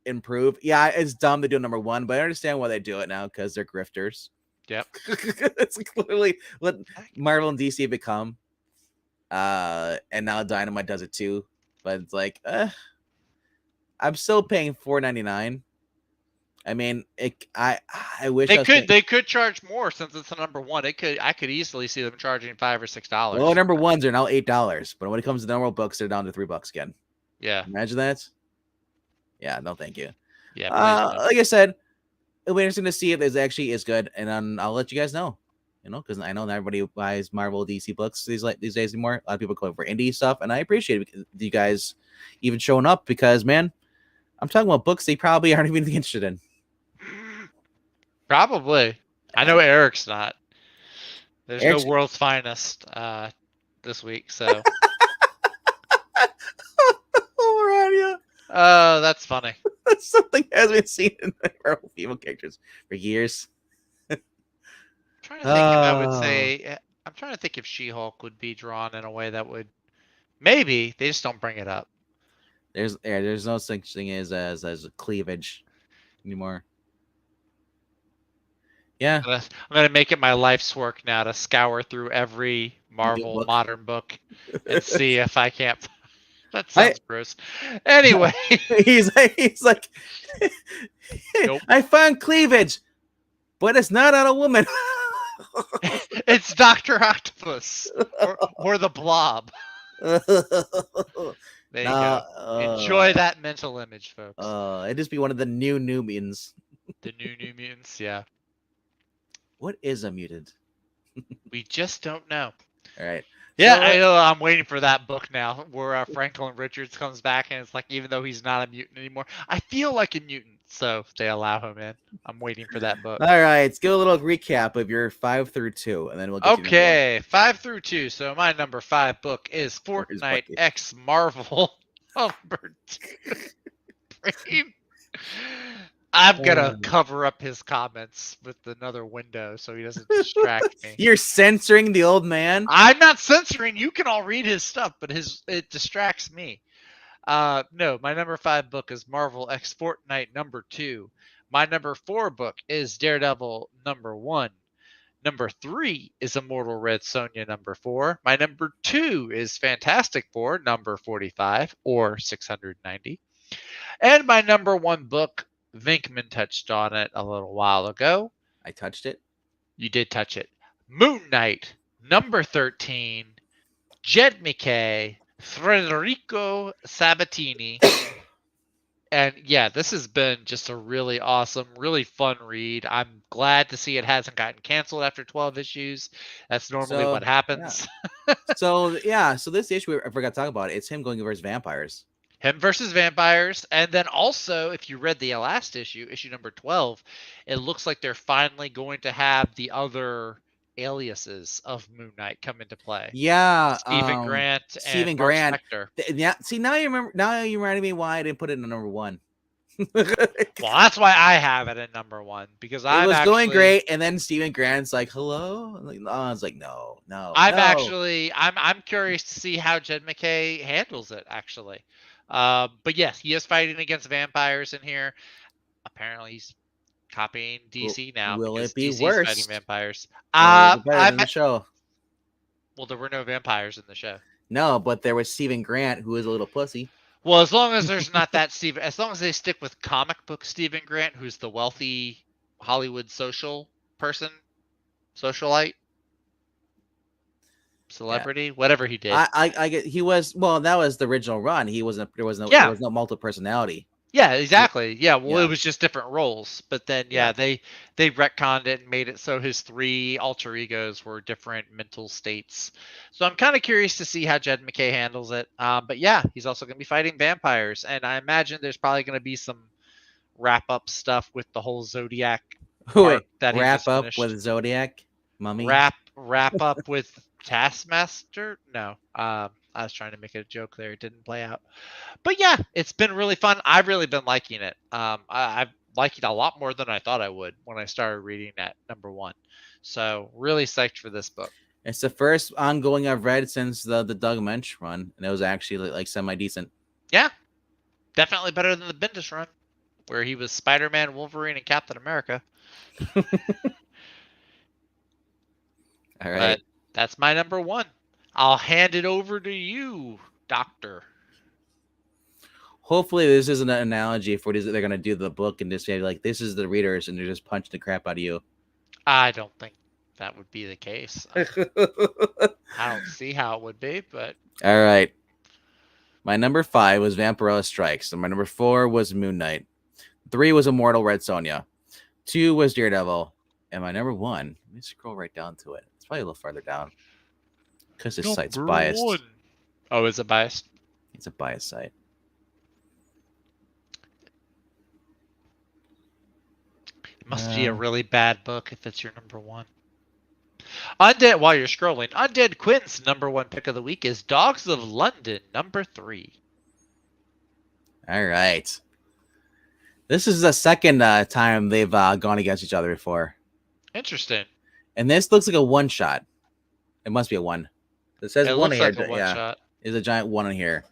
improve. Yeah, it's dumb to do number 1, but I understand why they do it now because they're grifters. Yep. It's clearly what Marvel and DC have become. And now Dynamite does it too. But it's like, I'm still paying $4.99. I mean, I wish they could charge more since it's a number 1. I could easily see them charging $5 or $6. Well, number 1s are now $8, but when it comes to normal books, they're down to $3 again. Yeah. Imagine that. Yeah, no, thank you. Yeah. Like I said, it'll be interesting to see if this actually is good, and then I'll let you guys know. You know, because I know not everybody buys Marvel DC books these days anymore. A lot of people go for indie stuff, and I appreciate you guys even showing up because, man, I'm talking about books they probably aren't even interested in. Probably. I know Eric's not. There's no World's Finest this week, so. Oh, that's funny. Something has been seen in the Marvel female characters for years. I'm trying to think if I would say. I'm trying to think if She-Hulk would be drawn in a way that would. Maybe they just don't bring it up. There's no such thing as cleavage anymore. Yeah, I'm gonna make it my life's work now to scour through every Marvel modern book and see if I can't. That sounds gross. Anyway, he's like, nope. I found cleavage, but it's not on a woman. It's Dr. Octopus or the Blob. There you go. Enjoy that mental image, folks. It'd just be one of the new mutants. The new mutants, yeah. What is a mutant? We just don't know. All right. Yeah, I know. I'm waiting for that book now where Franklin Richards comes back and it's like, even though he's not a mutant anymore, I feel like a mutant. So they allow him in. I'm waiting for that book. All right. Let's get a little recap of your 5 through 2, and then we'll get okay, 5 through 2. So my number 5 book is Fortnite X Marvel number 2. I'm gonna cover up his comments with another window so he doesn't distract me. You're censoring the old man? I'm not censoring. You can all read his stuff, but it distracts me. No, my number 5 book is Marvel X Fortnite number 2. My number 4 book is Daredevil number 1. Number 3 is Immortal Red Sonja number 4. My number 2 is Fantastic Four number 45 or 690. And my number 1 book, Vinkman touched on it a little while ago. I touched it. You did touch it. Moon Knight, number 13. Jed McKay, Federico Sabatini. And yeah, this has been just a really awesome, really fun read. I'm glad to see it hasn't gotten canceled after 12 issues. That's normally what So happens. so this issue I forgot to talk about. It's him going versus vampires. Him versus vampires. And then also, if you read the last issue, issue number 12, it looks like they're finally going to have the other aliases of Moon Knight come into play. Yeah, Stephen Grant Stephen and Mark Grant. Spector. Yeah, see now you remember. Now you reminded me why I didn't put it in number 1. Well, that's why I have it at number 1 because It was going great, and then Stephen Grant's like, "Hello," I was like, "No." I'm curious to see how Jed McKay handles it. Actually, but yes, he is fighting against vampires in here. Apparently, he's copying DC now. Will because it be DC's worse? fighting vampires? Better than the show. Well, there were no vampires in the show. No, but there was Stephen Grant, who is a little pussy. Well, as long as there's not that Stephen, as long as they stick with comic book Stephen Grant, who's the wealthy Hollywood social person, socialite, celebrity, whatever he did. I get he was that was the original run. He wasn't there was no multiple personality. Yeah, exactly. Yeah, well, Yeah. it was just different roles, but then they retconned it and made it so his 3 alter egos were different mental states. So I'm kind of curious to see how Jed McKay handles it. But yeah, he's also going to be fighting vampires, and I imagine there's probably going to be some wrap up stuff with the whole Zodiac. Wait, wrap up with Zodiac, mummy. Wrap up with Taskmaster. No, I was trying to make a joke there. It didn't play out. But yeah, it's been really fun. I've really been liking it. I've liked it a lot more than I thought I would when I started reading at number 1. So really psyched for this book. It's the first ongoing I've read since the Doug Mensch run, and it was actually like semi-decent. Yeah, definitely better than the Bendis run, where he was Spider-Man, Wolverine, and Captain America. All right. But that's my number 1. I'll hand it over to you, Doctor. Hopefully, this isn't an analogy for they're going to do the book and just say, like, this is the readers, and they're just punching the crap out of you. I don't think that would be the case. I don't see how it would be, but... All right. My number 5 was Vampirella Strikes, and my number 4 was Moon Knight. 3 was Immortal Red Sonja. 2 was Daredevil. And my number 1, let me scroll right down to it. It's probably a little farther down. Because this site's biased. 1. Oh, is it biased? It's a biased site. It must be a really bad book if it's your number 1. Undead, while you're scrolling, Undead Quinn's number 1 pick of the week is Dogs of London, number 3. All right. This is the second time they've gone against each other before. Interesting. And this looks like a one-shot. It must be a 1. It says it 1 looks here. like a one-shot. There's a giant 1 in here.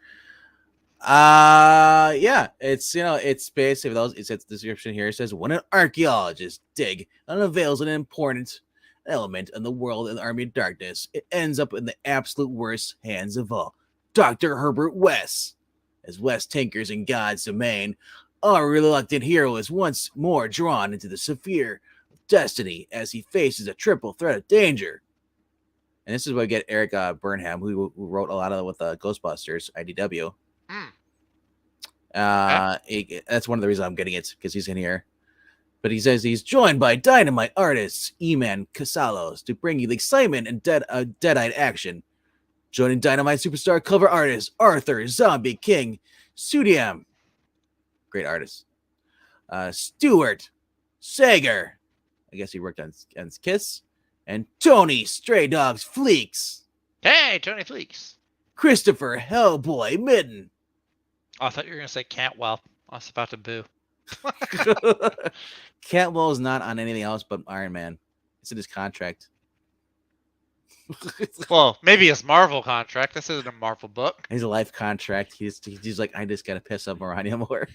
Yeah, it's it's basically those. It's the description here. It says when an archaeologist dig and unveils an important element in the world in the Army of Darkness, it ends up in the absolute worst hands of all. Dr. Herbert West. As West tinkers in God's domain, our reluctant hero is once more drawn into the sphere of destiny as he faces a triple threat of danger. And this is where we get Eric Burnham, who wrote a lot of with Ghostbusters, IDW. That's one of the reasons I'm getting it, because he's in here. But he says he's joined by dynamite artist Eman Casalos to bring you the excitement and dead-eyed action. Joining dynamite superstar cover artist Arthur Zombie King Sudiam, great artist. Stuart Sager, I guess he worked on Kiss, and Tony Stray Dogs Fleeks. Hey, Tony Fleeks. Christopher Hellboy Midden. Oh, I thought you were going to say Cantwell. I was about to boo. Cantwell is not on anything else but Iron Man. It's in his contract. Well, maybe his Marvel contract. This isn't a Marvel book. He's a life contract. He's like, I just got to piss up around him more.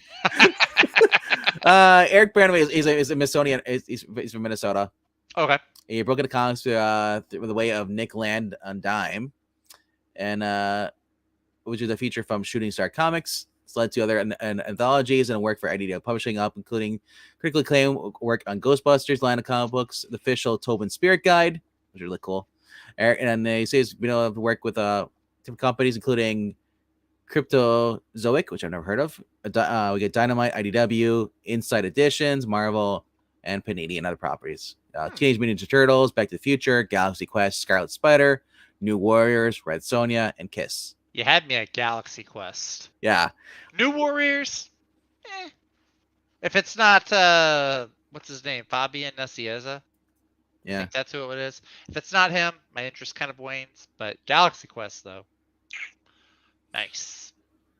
Eric Brandon is a Minnesotanian. He's from Minnesota. Okay. He broke into comics through the way of Nick Land on Dime, and which is a feature from Shooting Star Comics. It's led to other anthologies and work for IDW Publishing Up, including critically acclaimed work on Ghostbusters line of comic books, the official Tobin Spirit Guide, which is really cool. And they say he's been able to work with different companies, including Cryptozoic, which I've never heard of. We get Dynamite, IDW, Inside Editions, Marvel, and Panini and other properties. Teenage Mutant Ninja Turtles, Back to the Future, Galaxy Quest, Scarlet Spider, New Warriors, Red Sonja, and Kiss. You had me at Galaxy Quest. Yeah. New Warriors? If it's not, what's his name? Fabian Nicieza? I Yeah. think that's who it is. If it's not him, my interest kind of wanes. But Galaxy Quest, though. Nice.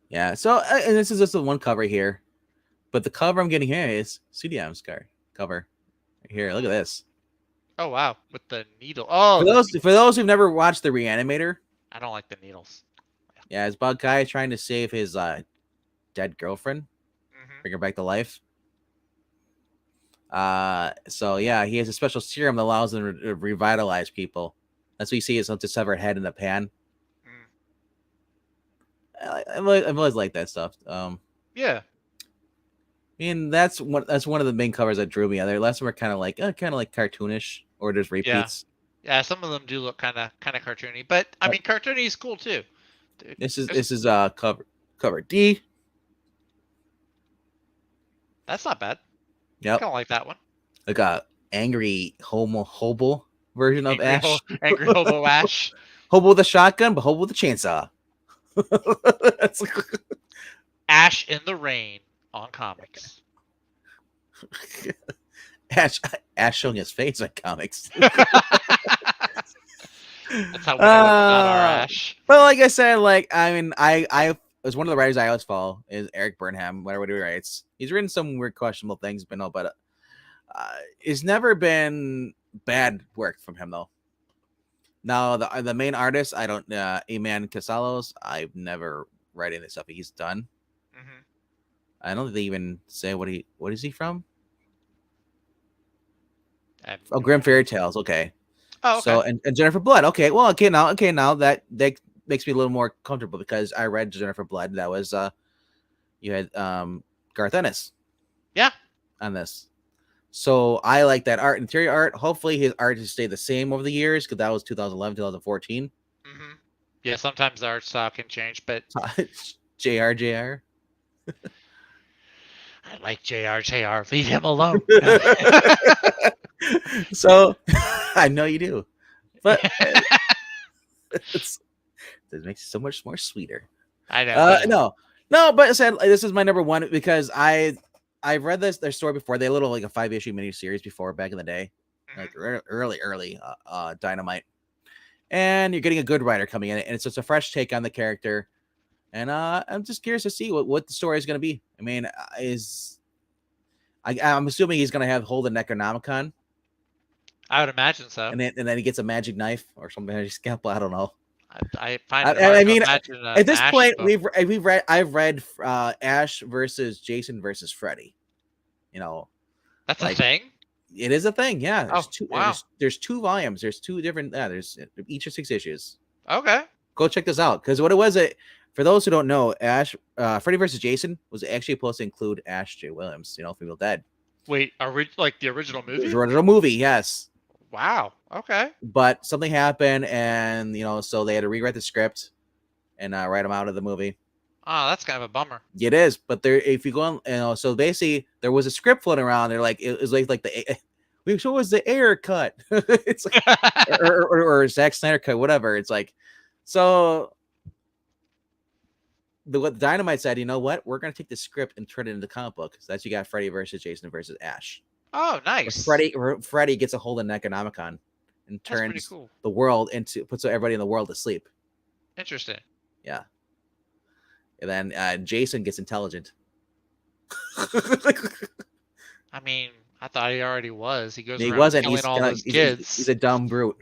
Yeah. So, and this is just the one cover here. But the cover I'm getting here is CDM's cover. Right here, look at this. Oh, wow. With the needle. Oh, For those who've never watched The Reanimator, I don't like the needles. yeah, it's about a guy trying to save his dead girlfriend, bring her back to life. So yeah, he has a special serum that allows him to revitalize people. That's what you see is a severed head in the pan. I always like that stuff. Yeah. I mean, that's one of the main covers that drew me. The rest of them are kind of like cartoonish, or there's repeats. Yeah, some of them do look kind of cartoony, but I mean, cartoony is cool too. This is cover D. That's not bad. Yep. I kind of like that one. Like a angry hobo version of Ash. Angry hobo Ash. Hobo with a shotgun, but hobo with a chainsaw. Ash in the Rain on comics. Ash showing his face on comics. That's how we know it's not our Ash. But like I said, I was one of the writers I always follow is Eric Burnham. Whatever he writes, he's written some weird, questionable things, but it's never been bad work from him though. Now the main artist, I don't, Iman Casalos, I've never read any stuff he's done. I don't think they even say what is he from? Grim Fairy Tales. Okay. Oh, okay. So and Jennifer Blood. Okay. Well, now that makes me a little more comfortable because I read Jennifer Blood. That was you had Garth Ennis. Yeah. On this. So I like that art, interior art. Hopefully his art has stayed the same over the years because that was 2011, 2014. Yeah, sometimes the art style can change, but JR. I like JR. Leave him alone. So I know you do, but it makes it so much more sweeter. I know. No, but I said this is my number one because I've read their story before. They had a little like a 5-issue miniseries before back in the day, like early Dynamite, and you're getting a good writer coming in, and it's just a fresh take on the character. And I'm just curious to see what the story is going to be. I mean, I'm assuming he's going to hold the Necronomicon. I would imagine so. And then he gets a magic knife or something. Magic scalpel. I don't know. I find it hard to imagine at this Ash point, book. I've read Ash versus Jason versus Freddy. You know, that's a thing. It is a thing. Yeah. There's there's 2 volumes. There's 2 different. There's each of 6 issues. Okay. Go check this out because what it was. For those who don't know, Freddy vs. Jason was actually supposed to include Ash J. Williams, from Evil Dead. Wait, like the original movie? The original movie, yes. Wow. Okay. But something happened, and so they had to rewrite the script and write him out of the movie. Oh, that's kind of a bummer. It is, but if you go on, so basically there was a script floating around. They're like, it was like we show us the air cut. It's like, or Zack Snyder cut, whatever. It's like, so. What Dynamite said, you know what? We're going to take the script and turn it into the comic book. So that's you got Freddy versus Jason versus Ash. Oh, nice. Freddy gets a hold of Necronomicon and turns the world puts everybody in the world to sleep. Interesting. Yeah. And then Jason gets intelligent. I mean, I thought he already was. He goes around killing all those kids. He's a dumb brute.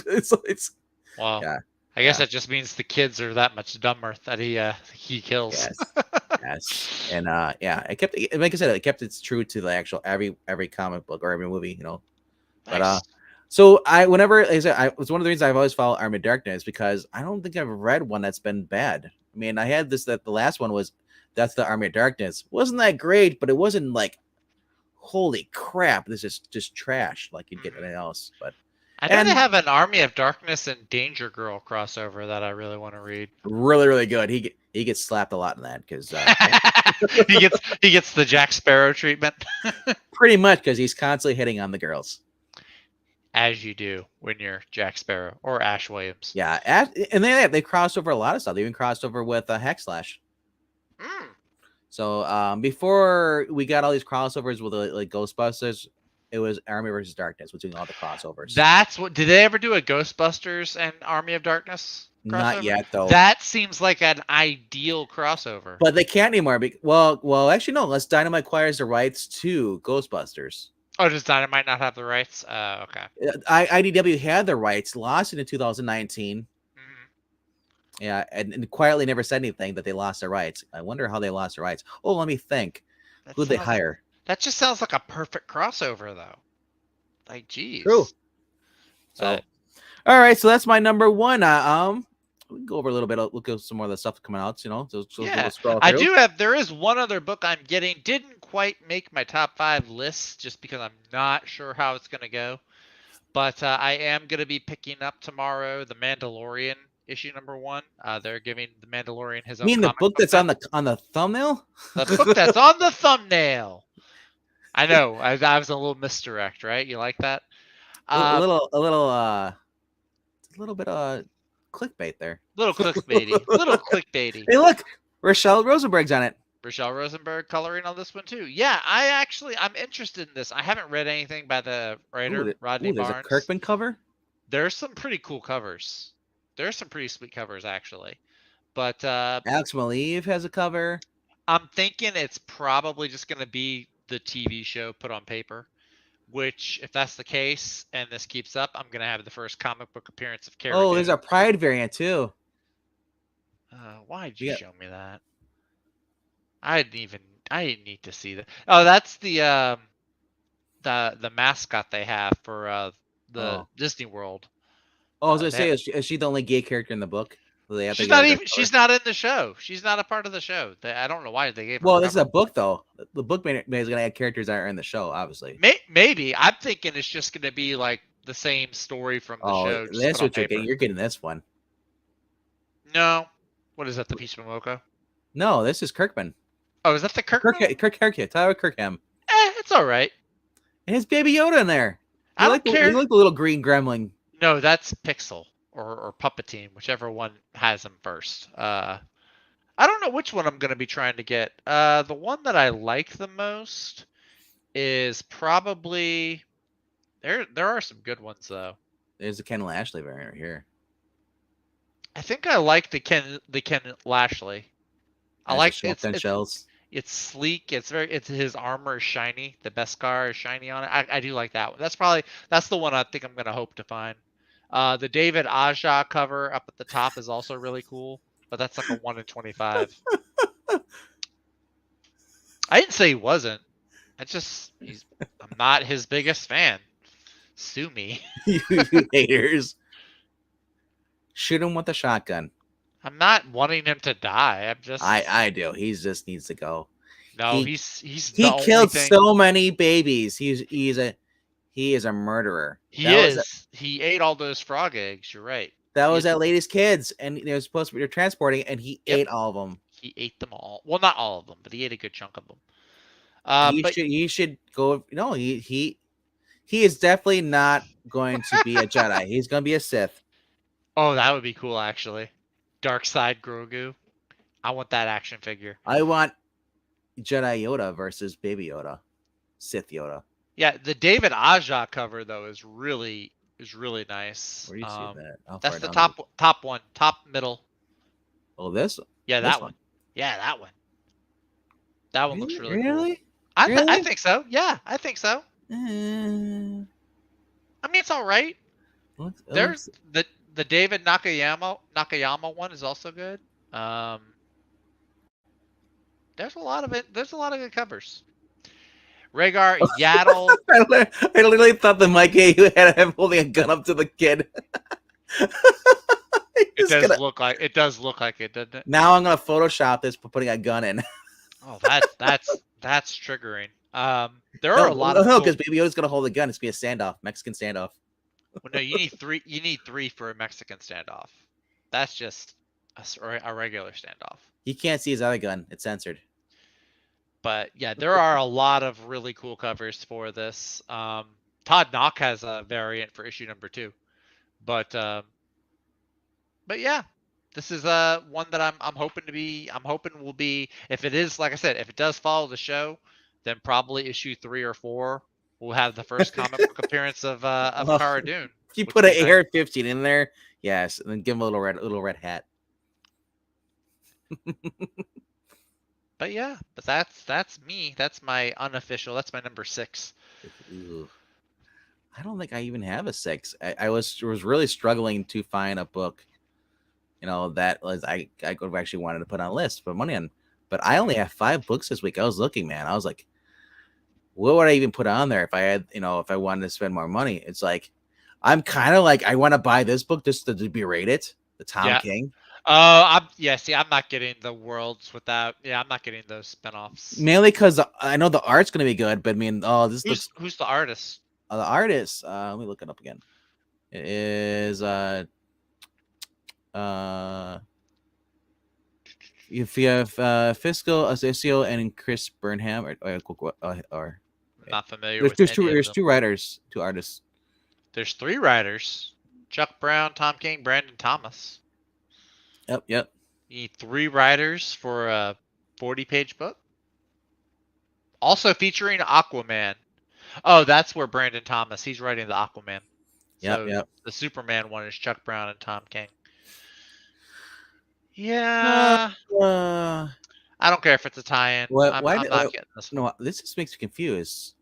it's wow. Yeah. I guess that just means the kids are that much dumber that he kills. Yes. And it kept, like I said, it kept its true to the actual every comic book or every movie, Nice. But so it was one of the reasons I've always followed Army of Darkness because I don't think I've read one that's been bad. I mean, I had the last one was that's the Army of Darkness. Wasn't that great, but it wasn't like holy crap, this is just trash like you'd get anything else. But I know they And have an Army of Darkness and Danger Girl crossover that I really want to read. really, really good. He gets slapped a lot in that because he gets the Jack Sparrow treatment. pretty much because he's constantly hitting on the girls. As you do when you're Jack Sparrow or Ash Williams. Yeah, and they crossed over a lot of stuff. They even crossed over with Hexlash. Mm. So before we got all these crossovers with like Ghostbusters, it was Army versus Darkness between all the crossovers. That's what. Did they ever do a Ghostbusters and Army of Darkness crossover? Not yet, though. That seems like an ideal crossover. But they can't anymore. Well, actually, no. Unless Dynamite acquires the rights to Ghostbusters. Oh, does Dynamite not have the rights? Okay. IDW had the rights, lost it in 2019. Mm-hmm. Yeah, and quietly never said anything that they lost their rights. I wonder how they lost their rights. Oh, let me think. Who'd they hire? That just sounds like a perfect crossover, though. Like, geez. True. So, all right. So that's my number one. We can go over a little bit. Look at some more of the stuff coming out. You know, so yeah. scroll I through. do have. There is one other book I'm getting. Didn't quite make my top 5 lists just because I'm not sure how it's going to go. But I am going to be picking up tomorrow the Mandalorian issue number 1. They're giving the Mandalorian his own. You mean the book that's on the thumbnail? The book that's on the thumbnail. I know. I was a little misdirect, right? You like that? A little bit of clickbait there. Little clickbaity. Hey, look, Rochelle Rosenberg's on it. Rochelle Rosenberg coloring on this one too. Yeah, I'm interested in this. I haven't read anything by the writer Rodney Barnes. There's a Kirkman cover. There's some pretty cool covers. There's some pretty sweet covers actually. But Alex Maleev has a cover. I'm thinking it's probably just going to be the TV show put on paper. Which, if that's the case, and this keeps up, I'm going to have the first comic book appearance of Carrie. Oh, there's a Pride variant, too. Why did you show me that? I didn't need to see that. Oh, that's the mascot they have for the Disney World. Oh, I was going to say, is she the only gay character in the book? She's not in the show. She's not a part of the show. I don't know why they gave her. Well, this is a book, though. The book is going to add characters that are in the show, obviously. Maybe. I'm thinking it's just going to be like the same story from the show. That's what you're getting. You're getting this one. No. What is that, the Peach Momoko? No, this is Kirkman. Oh, is that the Kirkman? Tyler Kirkham. It's all right. And his Baby Yoda in there. I don't care. You like the little green gremlin. No, that's Pixel. Or Puppetine, whichever one has them first. I don't know which one I'm going to be trying to get. The one that I like the most is probably there are some good ones though. There's the Ken Lashley variant right here. I think I like the Ken Lashley. I like shells. It's sleek. It's his armor is shiny. The Beskar is shiny on it. I do like that one. That's the one I think I'm going to hope to find. The David Aja cover up at the top is also really cool, but that's like a 1 in 25. I didn't say he wasn't. I'm not his biggest fan. Sue me. You haters. Shoot him with a shotgun. I'm not wanting him to die. I do. He just needs to go. No, he killed so many babies. He is a murderer. He ate all those frog eggs. You're right. That was that lady's kids, and they were supposed to be transporting, and he ate all of them. He ate them all. Well, not all of them, but he ate a good chunk of them. He should go. No, he is definitely not going to be a Jedi. He's going to be a Sith. Oh, that would be cool, actually. Dark Side Grogu. I want that action figure. I want Jedi Yoda versus Baby Yoda, Sith Yoda. Yeah, the David Aja cover though is really nice. Where do you see that? That's the top one, top middle. Oh, this? Yeah, that one. Yeah, that one. That one looks really cool. Really? I think so. Yeah, I think so. I mean, it's all right. There's the David Nakayama one is also good. There's a lot of it. There's a lot of good covers. Rhaegar Yaddle. I literally thought the Mike you had him holding a gun up to the kid. It does look like it, doesn't it? Now I'm gonna Photoshop this for putting a gun in. Oh, that's triggering. There are a lot of because Baby Yoda's gonna hold a gun. It's gonna be a standoff, Mexican standoff. Well, no, you need three. You need three for a Mexican standoff. That's just a regular standoff. He can't see his other gun. It's censored. But yeah, there are a lot of really cool covers for this. Todd Knock has a variant for issue number 2, but yeah, this is one that I'm hoping to be. I'm hoping will be, if it is, like I said, if it does follow the show, then probably issue 3 or 4 will have the first comic book appearance of Well, Cara Dune. if you which put will an be nice. AR-15 in there, yes, and then give him a little red hat. But yeah, but that's me. That's my unofficial. That's my number 6. Ooh. I don't think I even have a 6. I was really struggling to find a book, that was I could have actually wanted to put on a list, put money on. But I only have 5 books this week. I was looking, man. I was like, what would I even put on there if I had, if I wanted to spend more money? It's like, I'm kind of like, I want to buy this book just to berate it, the Tom King. Oh, see, I'm not getting the worlds without. Yeah, I'm not getting those spinoffs. Mainly because I know the art's going to be good, but I mean, who's the artist? The artist. Let me look it up again. It is if you have Fiscal Asesio and Chris Burnham, or not familiar there's, with there's any two of there's them. 2 writers, 2 artists. There's 3 writers: Chuck Brown, Tom King, Brandon Thomas. Yep. You need 3 writers for a 40-page book. Also featuring Aquaman. Oh, that's where Brandon Thomas. He's writing the Aquaman. Yep. The Superman one is Chuck Brown and Tom King. Yeah. I don't care if it's a tie-in. I'm not getting this one. No, this just makes me confused.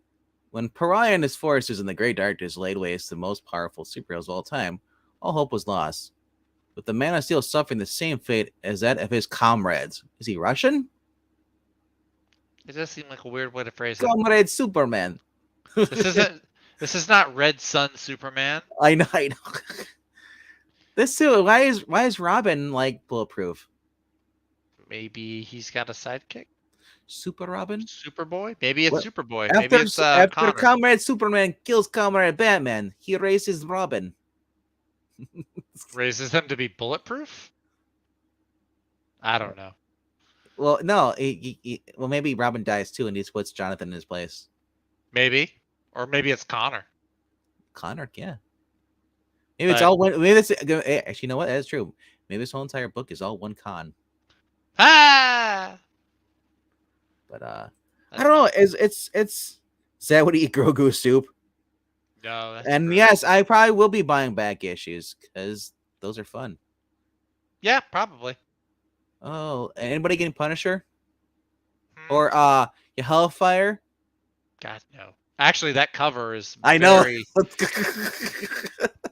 When Pariah and his forces in the Great Darkness laid waste to the most powerful superheroes of all time, all hope was lost. With the Man of Steel suffering the same fate as that of his comrades. Is he Russian? It does seem like a weird way to phrase it. Comrade Superman. This is not Red Sun Superman. I know. This too. Why is Robin like bulletproof? Maybe he's got a sidekick. Super Robin? Superboy? Maybe it's Superboy. After, Maybe it's after Comrade Superman kills Comrade Batman, he raises Robin. Raises him to be bulletproof? I don't know. Well, no. Well, maybe Robin dies too, and he puts Jonathan in his place. Maybe. Or maybe it's Connor. Connor, yeah. Maybe it's all one. Maybe actually, you know what? That's true. Maybe this whole entire book is all one con. Ah! But I don't know. Is that what eat Grogu soup? No. And true. Yes, I probably will be buying back issues because those are fun. Yeah, probably. Oh, anybody getting Punisher? Or Hellfire? God, no. Actually, that cover is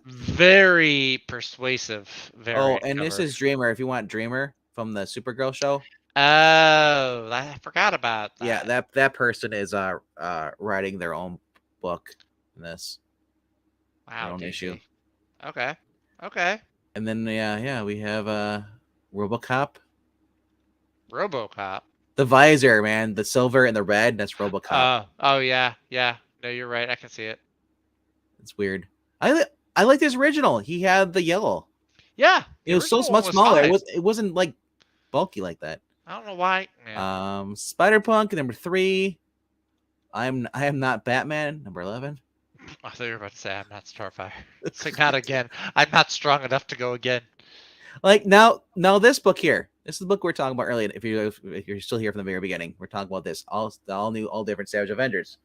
very persuasive. And this is Dreamer. If you want Dreamer from the Supergirl show. Oh, I forgot about that. Yeah, that person is writing their own book in this. Wow, their own issue. Okay. And then we have RoboCop. The visor, man, the silver and the red, that's RoboCop. Oh yeah. No, you're right. I can see it. It's weird. I like this original. He had the yellow. Yeah, it was so much smaller. It wasn't like bulky like that. I don't know why. Man. Spiderpunk number 3. I am not Batman number 11. I thought you were about to say I'm not Starfire. It's like not again. I'm not strong enough to go again. Like now this book here. This is the book we were talking about earlier. If you're still here from the very beginning, we're talking about this all new, all different Savage Avengers.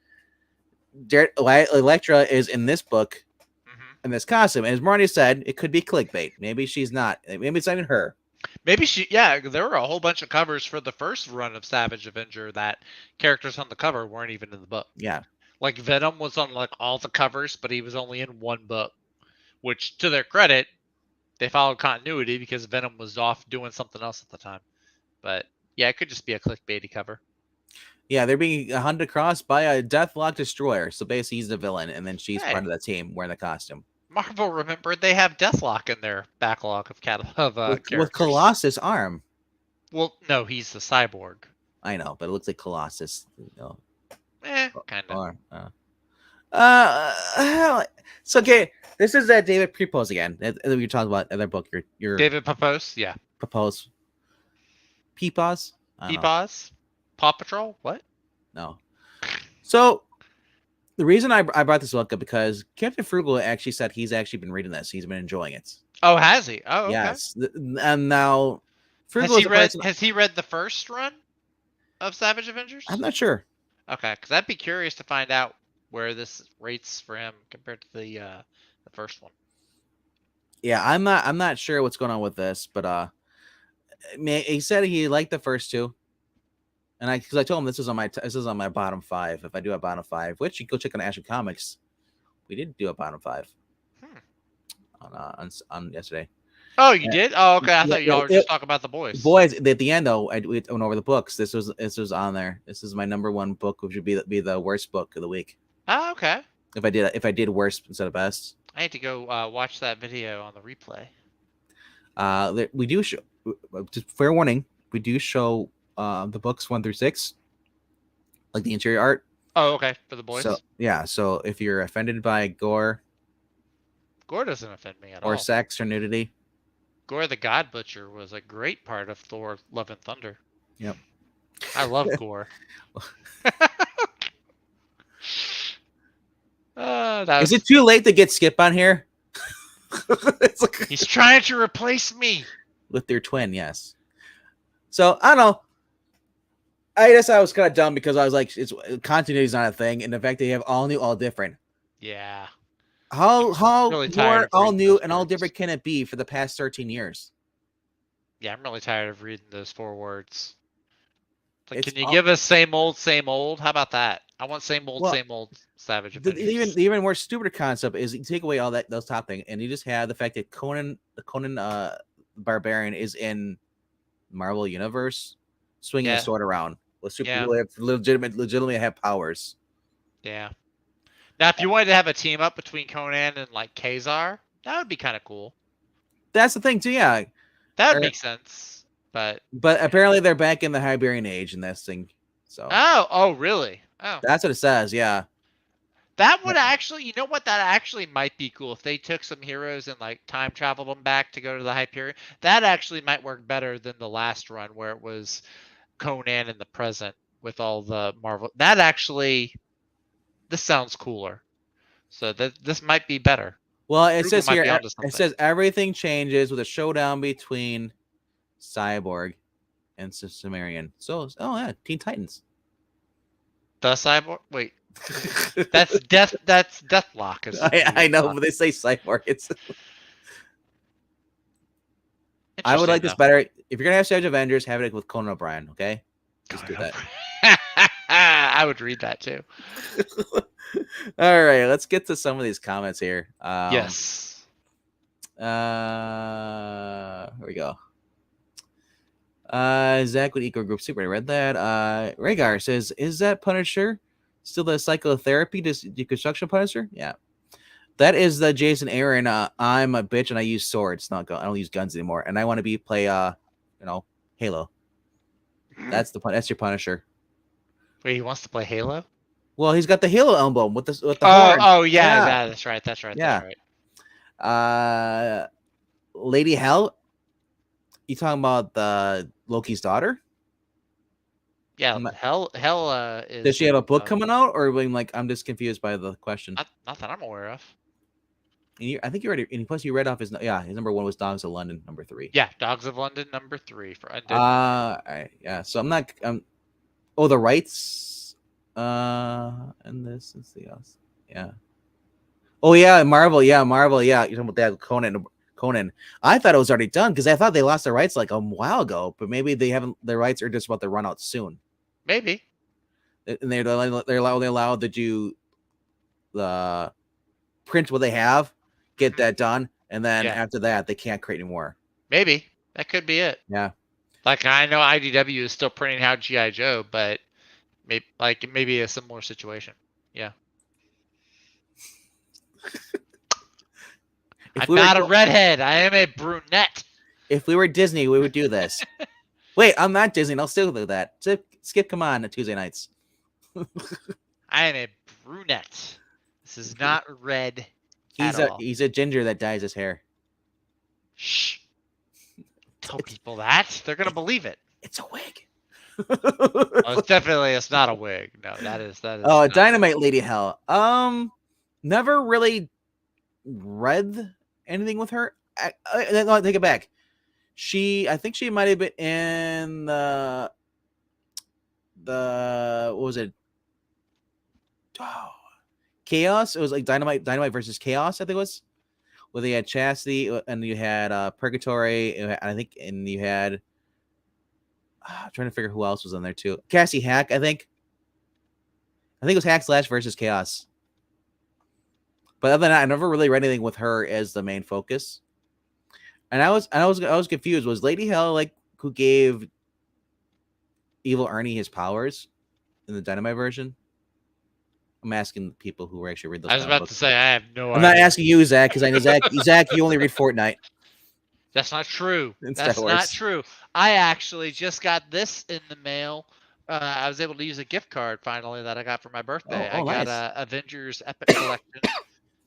Elektra is in this book, in this costume, and as Marty said, it could be clickbait. Maybe she's not. Maybe it's not even her. Maybe she. Yeah, there were a whole bunch of covers for the first run of Savage Avenger that characters on the cover weren't even in the book. Yeah, like Venom was on like all the covers, but he was only in one book. Which, to their credit, they followed continuity because Venom was off doing something else at the time. But yeah, it could just be a clickbaity cover. Yeah, they're being hunted across by a Deathlock Destroyer. So basically, he's the villain, and then she's part of the team wearing the costume. Marvel remembered they have Deathlock in their backlog of characters. With Colossus' arm. Well, no, he's the cyborg. I know, but it looks like Colossus. Kind of. So okay, this is that David Prepose again. You're talking about other book. Your David Papos, yeah. propose. Peepause. I don't know. Peepaws? Paw Patrol? What? No. So the reason I brought this book up because Captain Frugal actually said he's actually been reading this. He's been enjoying it. Oh, has he? Oh, okay. Yes, and now Frugal is a person. Has he read the first run of Savage Avengers? I'm not sure. Okay, because I'd be curious to find out where this rates for him compared to the first one. Yeah, I'm not sure what's going on with this, but he said he liked the first two, and because I told him this is on my bottom 5. If I do a bottom 5, which you go check on Action Comics, we did do a bottom 5 on yesterday. Oh, you did? Oh, okay. I thought y'all were just talking about the boys. Boys, at the end though, we went over the books. This was on there. This is my number 1 book, which would be the worst book of the week. Oh, okay. If I did worst instead of best. I need to go watch that video on the replay. We do show. Just fair warning, we do show the books 1 through 6, like the interior art. Oh, okay, for the boys. So yeah, so if you're offended by gore doesn't offend me at all. or sex or nudity, Gore the God Butcher was a great part of Thor: Love and Thunder. Yep. I love Gore. Is it too late to get Skip on here? He's trying to replace me with their twin, yes. So I don't know. I guess I was kind of dumb because I was like, it's continuity is not a thing, and the fact that you have all new, all different. Yeah. How really more all new and all different can it be for the past 13 years? Yeah, I'm really tired of reading those 4 words. Like, can you give us same old, same old? How about that? I want same old Savage Avengers. The even more stupider concept is you take away all those top things, and you just have the fact that Conan Barbarian is in Marvel Universe, swinging a sword around with super people that legitimately have powers. Yeah. Now, if you wanted to have a team up between Conan and like Kazar, that would be kind of cool. That's the thing too. Yeah, that would make sense. But apparently they're back in the Iberian Age in this thing. So oh really? Oh, that's what it says. Yeah, that would actually, you know what? That actually might be cool if they took some heroes and like time traveled them back to go to the Hyperion. That actually might work better than the last run where it was Conan in the present with all the Marvel. That actually, this sounds cooler. So this might be better. Well, it says here, it says everything changes with a showdown between Cyborg and Sumerian. So, yeah, Teen Titans. The Cyborg? Wait. That's Deathlock. I know, but they say Cyborg. It's I would like this better. If you're gonna have Savage Avengers, have it with Conan O'Brien, okay? Just do that. I would read that too. All right, let's get to some of these comments here. Yes. Here we go. Zach with Eco Group Super. I read that. Rhaegar says, "Is that Punisher still the psychotherapy deconstruction Punisher?" Yeah, that is the Jason Aaron. I'm a bitch and I use swords, not gun. I don't use guns anymore, and I want to play Halo. That's your Punisher. Wait, he wants to play Halo? Well, he's got the Halo emblem with the horn. Oh yeah, that's right. Yeah. That's right. Lady Hell. You talking about the Loki's daughter? Yeah, Hell is. Does she have a book coming out, or like I'm just confused by the question? Not that I'm aware of. I think you already. And plus, you read off his number 1 was Dogs of London, number 3. Yeah, Dogs of London, number 3 for Undead. All right, yeah. So I'm not. The rights. And this and the else. Yeah. Oh yeah, Marvel. Yeah, Marvel. Yeah, you're talking about that Conan. I thought it was already done because I thought they lost their rights like a while ago, but maybe they haven't. Their rights are just about to run out soon. Maybe. And they're allowed to do the print what they have, get that done, and then after that they can't create anymore. Maybe that could be it. Yeah. Like I know IDW is still printing out G.I. Joe, but maybe a similar situation. Yeah. I'm not a redhead. I am a brunette. If we were Disney, we would do this. Wait, I'm not Disney. I'll still do that. Skip, come on Tuesday nights. I am a brunette. This is not red at all. He's a ginger that dyes his hair. Shh. Tell people that. They're going to believe it. It's a wig. Oh, it's not a wig. No, that is. Oh, Dynamite Lady Hell. Never really read anything with her. I take it back. I think she might have been in the what was it? Oh, Chaos. It was like Dynamite versus Chaos. I think it was. Where they had Chastity and you had Purgatory. I think, and you had. I'm trying to figure who else was in there too. Cassie Hack, I think. I think it was Hack / versus Chaos. But other than that, I never really read anything with her as the main focus. And I was confused. Was Lady Hell like who gave Evil Ernie his powers in the Dynamite version? I'm asking people who actually read those. I was about to say I have no idea. I'm not asking you, Zach, because I know Zach, you only read Fortnite. That's not true. That's not true. I actually just got this in the mail. I was able to use a gift card finally that I got for my birthday. I got nice. Avengers Epic Collection.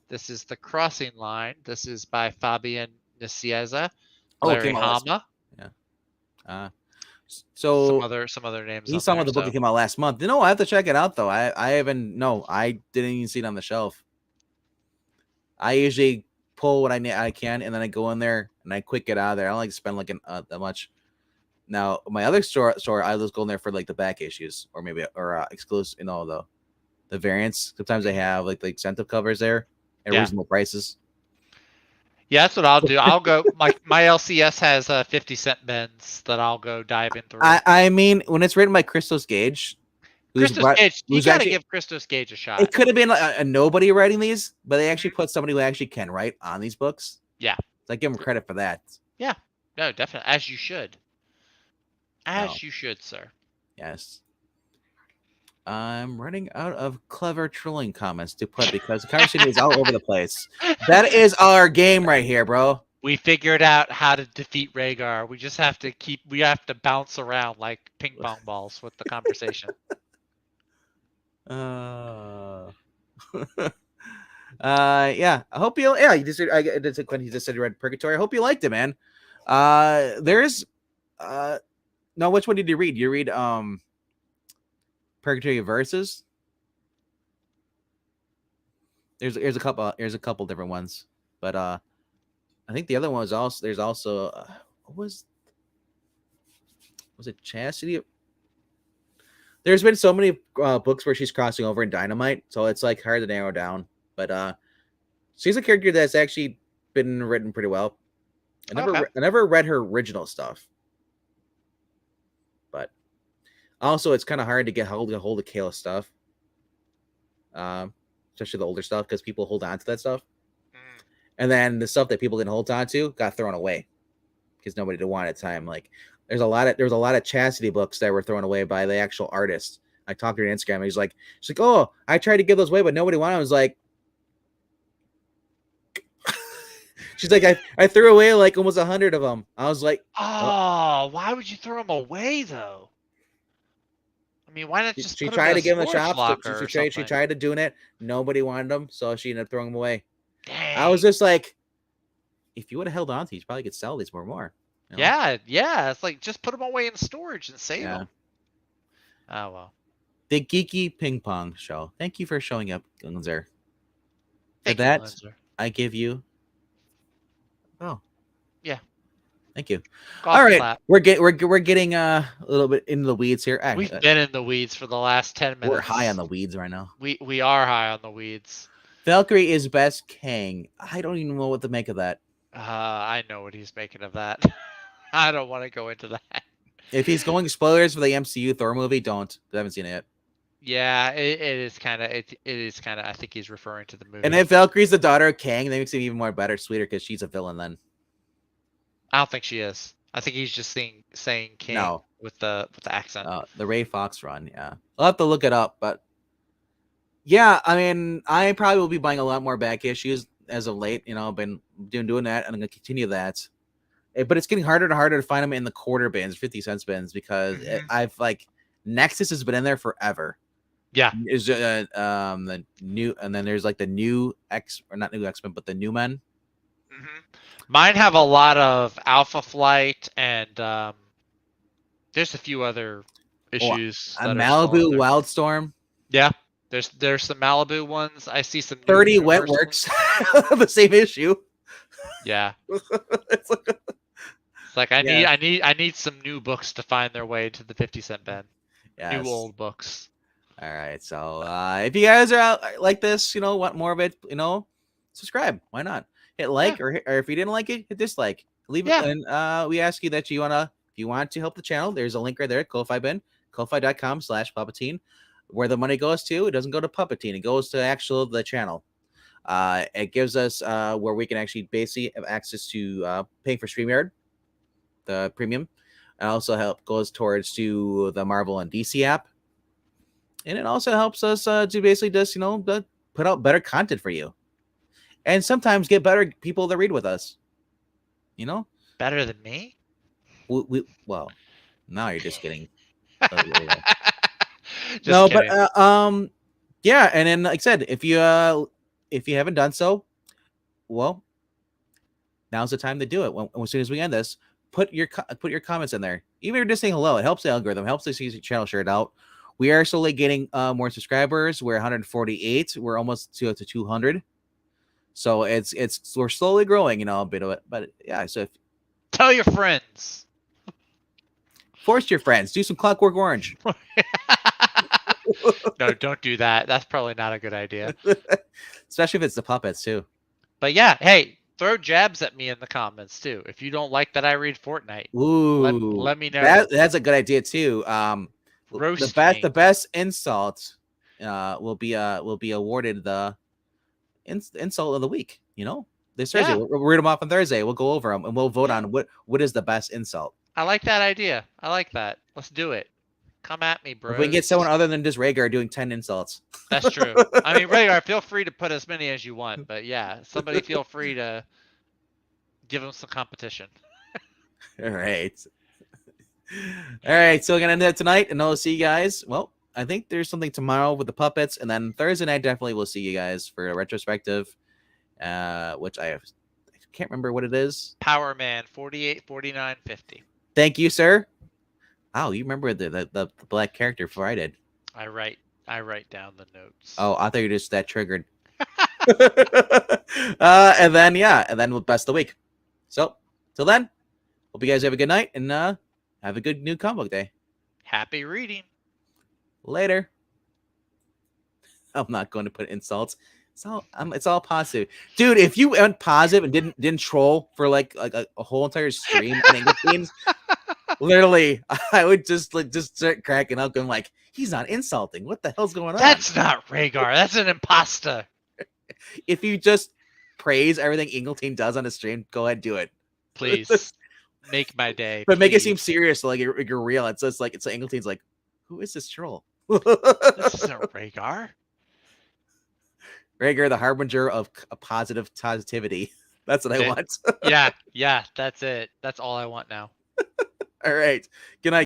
This is the Crossing Line. This is by Fabian Nicieza, Larry Hama. Yeah. So some other names. He's talking about the book that came out last month. No, I have to check it out though. I didn't even see it on the shelf. I usually pull what I can, and then I go in there and I quick get out of there. I don't like to spend like that much. Now my other store, I just go in there for like the back issues or maybe exclusive, the variants. Sometimes they have like the incentive covers there at reasonable prices. Yeah, that's what I'll do. I'll go. My LCS has 50-cent bins that I'll go diving through. I mean, when it's written by Christos Gage, you gotta give Christos Gage a shot. It could have been a nobody writing these, but they actually put somebody who actually can write on these books. Yeah, so I give them credit for that. Yeah, no, definitely, as you should. You should, sir. Yes. I'm running out of clever trolling comments to put because the conversation is all over the place. That is our game right here, bro. We figured out how to defeat Rhaegar. We just have to bounce around like ping pong balls with the conversation. Yeah. I hope you. Yeah, you just. When he just said you read Purgatory. I hope you liked it, man. There's. No, which one did you read? You read Purgatory Verses. There's a couple different ones, but I think the other one was also. There's also what was it Chastity? There's been so many books where she's crossing over in Dynamite, so it's like hard to narrow down. But she's a character that's actually been written pretty well. I never read her original stuff, but also it's kind of hard to get hold of Kayla stuff, especially the older stuff because people hold on to that stuff, and then the stuff that people didn't hold on to got thrown away because nobody did want it at the time. Like there was a lot of Chastity books that were thrown away by the actual artist. I talked to her on Instagram. She's like, oh, I tried to give those away, but nobody wanted them. I was like, she's like, I threw away like almost 100 of them. I was like, oh, why would you throw them away though? I mean, why not just? She tried to give them a shop. She tried to doing it. Nobody wanted them, so she ended up throwing them away. Dang. I was just like, if you would have held on to these, you probably could sell these for more. You know? Yeah. It's like just put them away in storage and save them. Oh well. The Geeky Ping Pong Show. Thank you for showing up, Gunzer. For that, I give you. Oh, yeah. Thank you. All right, we're getting a little bit into the weeds here. We've been in the weeds for the last 10 minutes. We're high on the weeds right now. We are high on the weeds. Valkyrie is best Kang. I don't even know what to make of that. I know what he's making of that. I don't want to go into that. If he's going spoilers for the MCU Thor movie, don't. I haven't seen it yet. Yeah, it is kind of. It is kind of. I think he's referring to the movie. And if Valkyrie's the daughter of Kang, that makes it even more better, sweeter, because she's a villain then. I don't think she is. I think he's just saying Kang with the accent. The Ray Fox run, yeah. I'll have to look it up, but yeah, I mean, I probably will be buying a lot more back issues as of late. You know, I've been doing that, and I'm gonna continue that. But it's getting harder and harder to find them in the quarter bins, 50-cent bins, because I've like Nexus has been in there forever. Yeah. Is the new, and then there's like the new or not new X-Men, but the new Men. Mine have a lot of Alpha Flight, and there's a few other issues A that are still Malibu in there. Wildstorm. Yeah, there's some Malibu ones. I see some new 30 Universe Wetworks. ones. The same issue. Yeah, It's like, it's like I need some new books to find their way to the 50-cent bin. yes. New old books. All right. So if you guys are out like this, want more of it, subscribe. Why not? Hit like, or if you didn't like it, hit dislike. Leave it. And we ask you that if you want to help the channel, there's a link right there, Ko-Fi bin, ko-fi.com/Puppetine. Where the money goes to, it doesn't go to Puppetine. It goes to the channel. It gives us where we can actually basically have access to paying for StreamYard, the premium. It also goes towards to the Marvel and DC app. And it also helps us to basically just, put out better content for you. And sometimes get better people to read with us. Better than me? Well, now you're just kidding. Just no, kidding. But yeah, and then like I said, if you haven't done so, well, now's the time to do it. As soon as we end this, put your comments in there. Even if you're just saying hello, it helps the algorithm, helps the channel share it out. We are slowly getting more subscribers. We're 148. We're almost to 200. So we're slowly growing, a bit of it. But yeah, so tell your friends. Force your friends. Do some Clockwork Orange. No, don't do that. That's probably not a good idea. Especially if it's the puppets too. But yeah, hey, throw jabs at me in the comments too. If you don't like that I read Fortnite, let me know. That's a good idea too. Roast the best insult will be awarded the insult of the week. This Thursday. We'll read them off on Thursday. We'll go over them and we'll vote on what is the best insult. I like that idea. I like that. Let's do it. Come at me, bro. If we can get someone other than just Rhaegar doing 10 insults. That's true. I mean, Rhaegar, feel free to put as many as you want, but yeah, somebody feel free to give them some competition. All right. All right, so we're gonna end it tonight, and I'll see you guys. Well, I think there's something tomorrow with the puppets, and then Thursday night definitely we'll see you guys for a retrospective, which I can't remember what it is. Power Man 48, 49, 50. Thank you, sir. Oh, you remember the black character before I did. I write down the notes. Oh, I thought you were just that triggered. And then we'll best the week. So till then, hope you guys have a good night and have a good new comic book day. Happy reading. Later. I'm not going to put insults. It's all positive, dude. If you went positive and didn't troll for like a whole entire stream in English teams, literally, I would just start cracking up and like, he's not insulting. What the hell's going on? That's not Rhaegar. That's an imposter. If you just praise everything Ingleton does on the stream, go ahead, do it. Please make my day. But make it seem serious, like you're real. It's Ingleton's like, who is this troll? This isn't Rhaegar. Rhaegar, the harbinger of a positivity. That's what I want. Yeah, that's it. That's all I want now. All right. Good night.